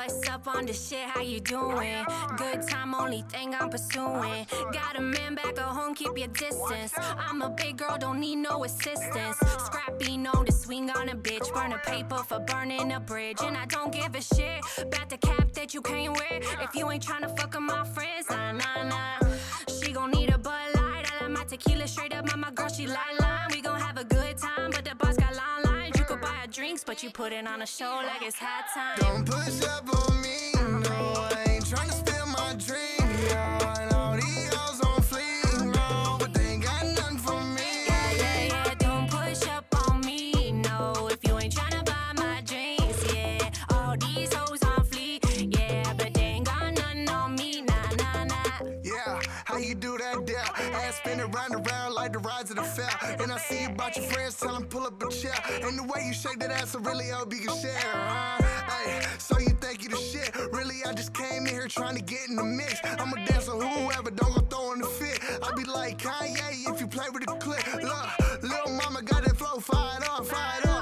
What's up on the shit, how you doing? Good time, only thing I'm pursuing. Got a man back at home, keep your distance. I'm a big girl, don't need no assistance. Scrappy, known to swing on a bitch. Burn a paper for burning a bridge. And I don't give a shit about the cap that you can't wear. If you ain't tryna fuck with my friends, nah. She gon' need a Bud Light. I like my tequila straight up, my girl, she line. We gon' have a good time, but the boss got lines. You could buy her drinks, but you put it on a show like it's hot time. Don't push up on me, no. I ain't tryna spill my dream, no. And all these hoes on fleek, no. But they ain't got nothing for me. Yeah, don't push up on me, no. If you ain't tryna buy my drinks, yeah. All these hoes on fleek, yeah. But they ain't got nothing on me, nah. Yeah, how you do that there? Ass spinning round and round like the rides of the fair. And I see you about your friends, tell them pull up a chair. And the way you shake that ass, I really hope you can share, Hey, so you think you the shit? Really, I just came in here trying to get in the mix. I'm a dancer, whoever, don't go throwing the fit. I be like Kanye if you play with the clip. Look, little mama got that flow, fired up.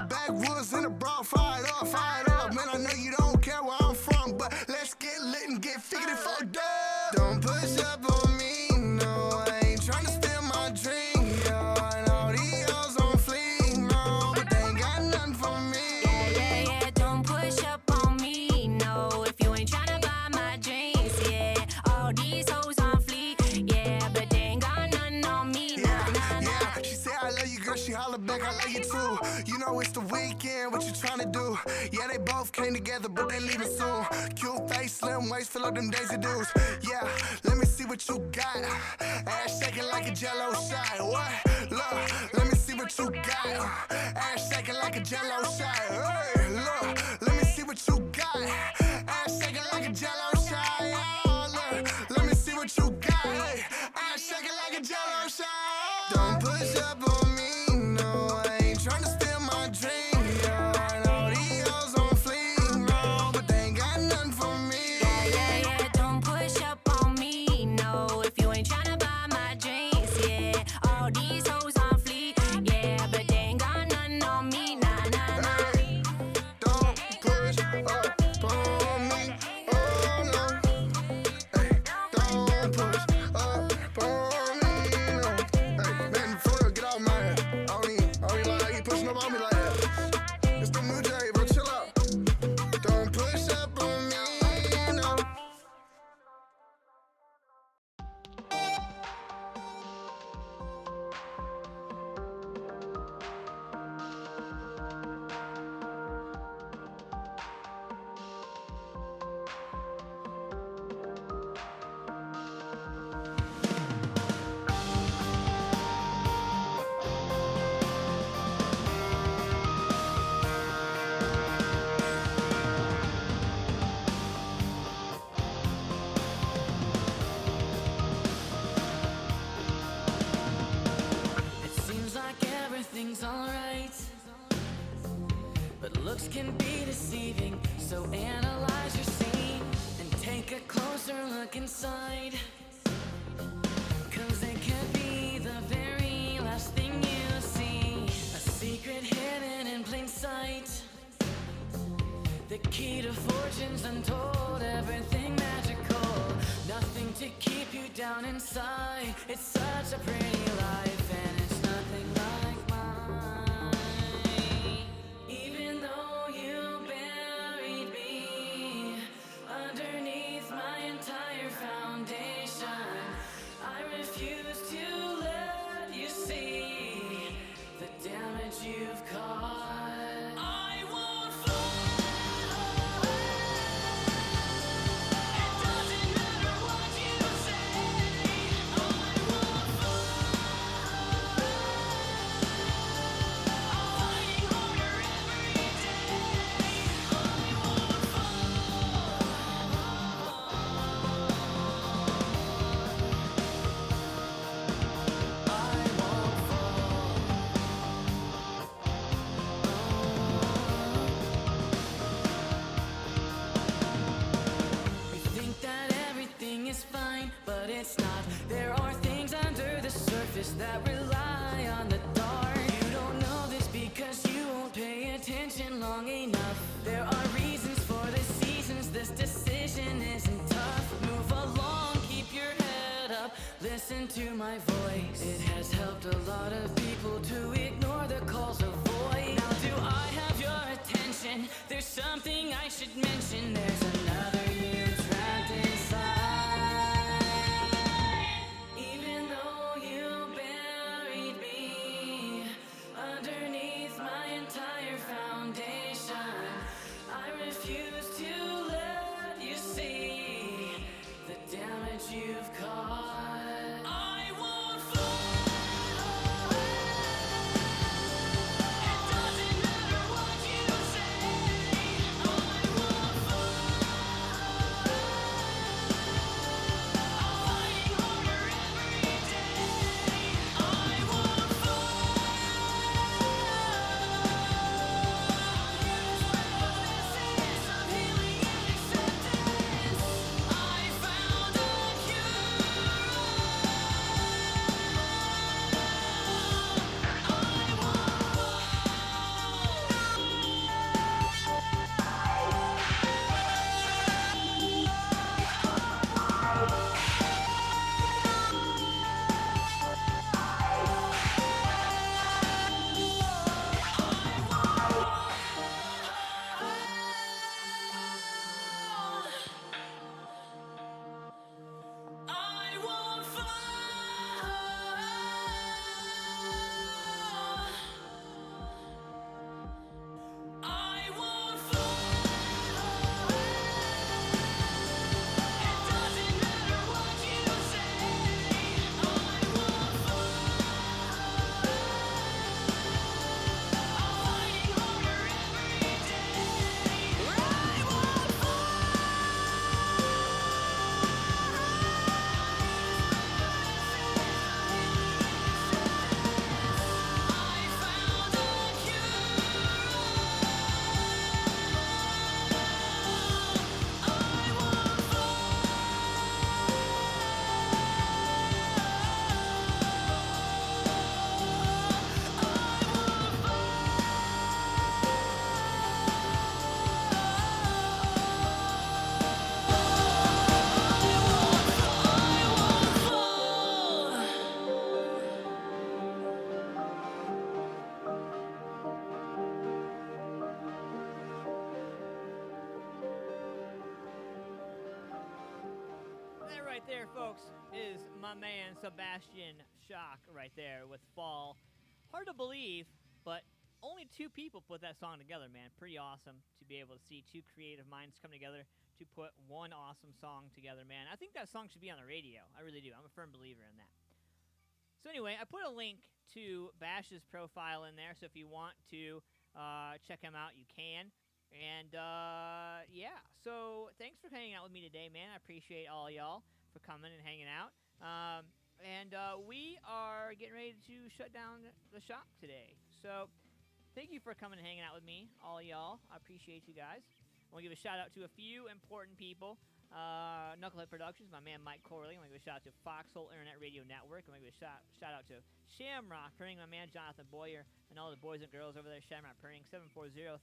Backwoods in the bra, fired up. Man, I know you don't care where I'm from, but let's get lit and get figured for done. Don't push up on me, no. I ain't tryna spill my drink, yo. And all these hoes on fleek, no. But they ain't got nothing for me. Yeah, don't push up on me, no. If you ain't tryna buy my drinks, yeah. All these hoes on fleek, yeah. But they ain't got nothing on me, nah. She said I love you, girl, she holler back, I love you too. You know it's the weekend, what you tryna do? Yeah, they both came together, but they leaving soon. Cute face, slim waist, fill up them Daisy Dukes. Yeah, let me see what you got. Ass shaking like a Jello shot. What? Look, let me see what you got. Ass shaking like a Jello shot. Hey, look, let me see what you got. Ass shaking like a Jello shot. Yeah, look, let me see what you got. Hey, ass shaking like a Jello shot. Don't push up on me, no. I ain't tryna spill my drink, yo. And all these hoes on fleek, no. But they ain't got nothing for me. Yeah, don't push up on me, no. If you ain't tryna buy my drinks, yeah. All these hoes on fleek, yeah. But they ain't got nothing on me, nah. Don't push up on me, oh no. Hey, don't push up on me, no. Hey, man, for real, get out my head. I don't even like how you pushing up on me like that. It's the new day, bro, chill out. Don't push up on me, no. It seems like everything's alright, but looks can be deceiving. So analyze your scene and take a closer look inside, 'cause it could be the very last thing you see. A secret hidden in plain sight, the key to fortunes untold, everything magical. Nothing to keep you down inside. It's such a pretty life and it's nothing like mine. Even though you buried me underneath my entire foundation, I refuse to let you see the damage you've caused. I won't fall. It doesn't matter what you say. I won't fall. I'm fighting harder every day. I won't fall. We think that everything is fine, but it's not. There are things under the surface that rely on the dark. You don't know this because you won't pay attention long enough. There are reasons for the seasons, this to my voice. It has helped a lot of people to ignore the calls of voice. Now do I have your attention? There's something I should mention. There's another you trapped inside. Even though you buried me underneath my entire foundation, I refuse to let you see the damage you've caused. I won't fall. It doesn't matter what you say. I won't fall. I'm fighting harder every day. I won't fall. Messages of healing and acceptance. I found a I won't fall. I won't fall. It doesn't matter what you say. I won't fall. I'm fighting harder every day. I won't That right there, folks, is my man Sebastian Shock right there with Fall. Hard to believe, but only two people put that song together, man. Pretty awesome to be able to see two creative minds come together to put one awesome song together, man. I think that song should be on the radio. I really do. I'm a firm believer in that. So anyway, I put a link to Bash's profile in there, so if you want to check him out, you can. And, yeah, so thanks for hanging out with me today, man. I appreciate all y'all for coming and hanging out. We are getting ready to shut down the shop today. So thank you for coming and hanging out with me, all y'all. I appreciate you guys. I want to give a shout-out to a few important people. Knucklehead Productions, my man Mike Corley. I'm going to give a shout out to Foxhole Internet Radio Network. I'm going to give a shout out to Shamrock Printing, my man Jonathan Boyer, and all the boys and girls over there. Shamrock Printing,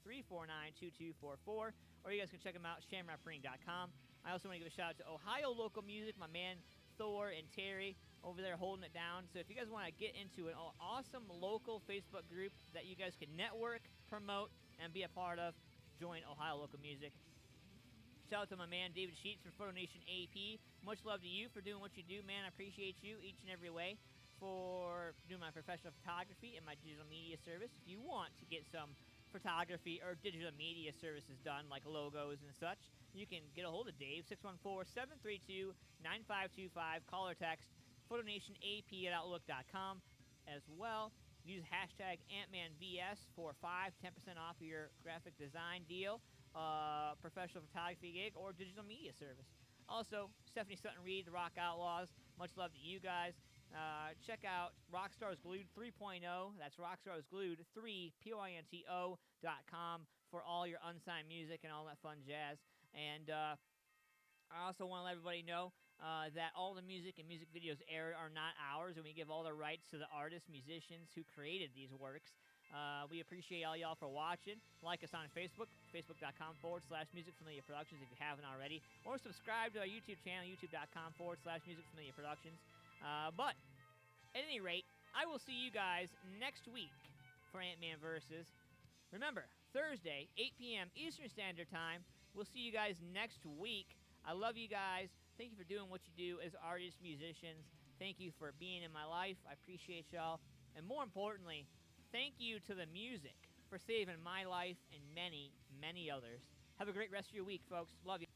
740-349-2244. Or you guys can check them out, shamrockprinting.com. I also want to give a shout out to Ohio Local Music, my man Thor and Terry over there holding it down. So if you guys want to get into an awesome local Facebook group that you guys can network, promote, and be a part of, join Ohio Local Music. Shout out to my man David Sheets from PhotoNationAP. Much love to you for doing what you do, man. I appreciate you each and every way for doing my professional photography and my digital media service. If you want to get some photography or digital media services done, like logos and such, you can get a hold of Dave, 614-732-9525. Call or text PhotoNationAP@outlook.com as well. Use hashtag AntmanVS for 5-10% off your graphic design deal, professional photography gig, or digital media service. Also, Stephanie Sutton Reed, the Rock Outlaws. Much love to you guys. Check out Rockstars Glued 3.0. That's Rockstars Glued 3, POINTO.com for all your unsigned music and all that fun jazz. And I also want to let everybody know that all the music and music videos aired are not ours, and we give all the rights to the artists, musicians who created these works. We appreciate all y'all for watching. Like us on Facebook, facebook.com/Music Familia Productions if you haven't already. Or subscribe to our YouTube channel, youtube.com/Music Familia Productions. But at any rate, I will see you guys next week for Antman Versus. Remember, Thursday, 8 p.m. Eastern Standard Time. We'll see you guys next week. I love you guys. Thank you for doing what you do as artists, musicians. Thank you for being in my life. I appreciate y'all. And more importantly, thank you to the music for saving my life and many, many others. Have a great rest of your week, folks. Love you.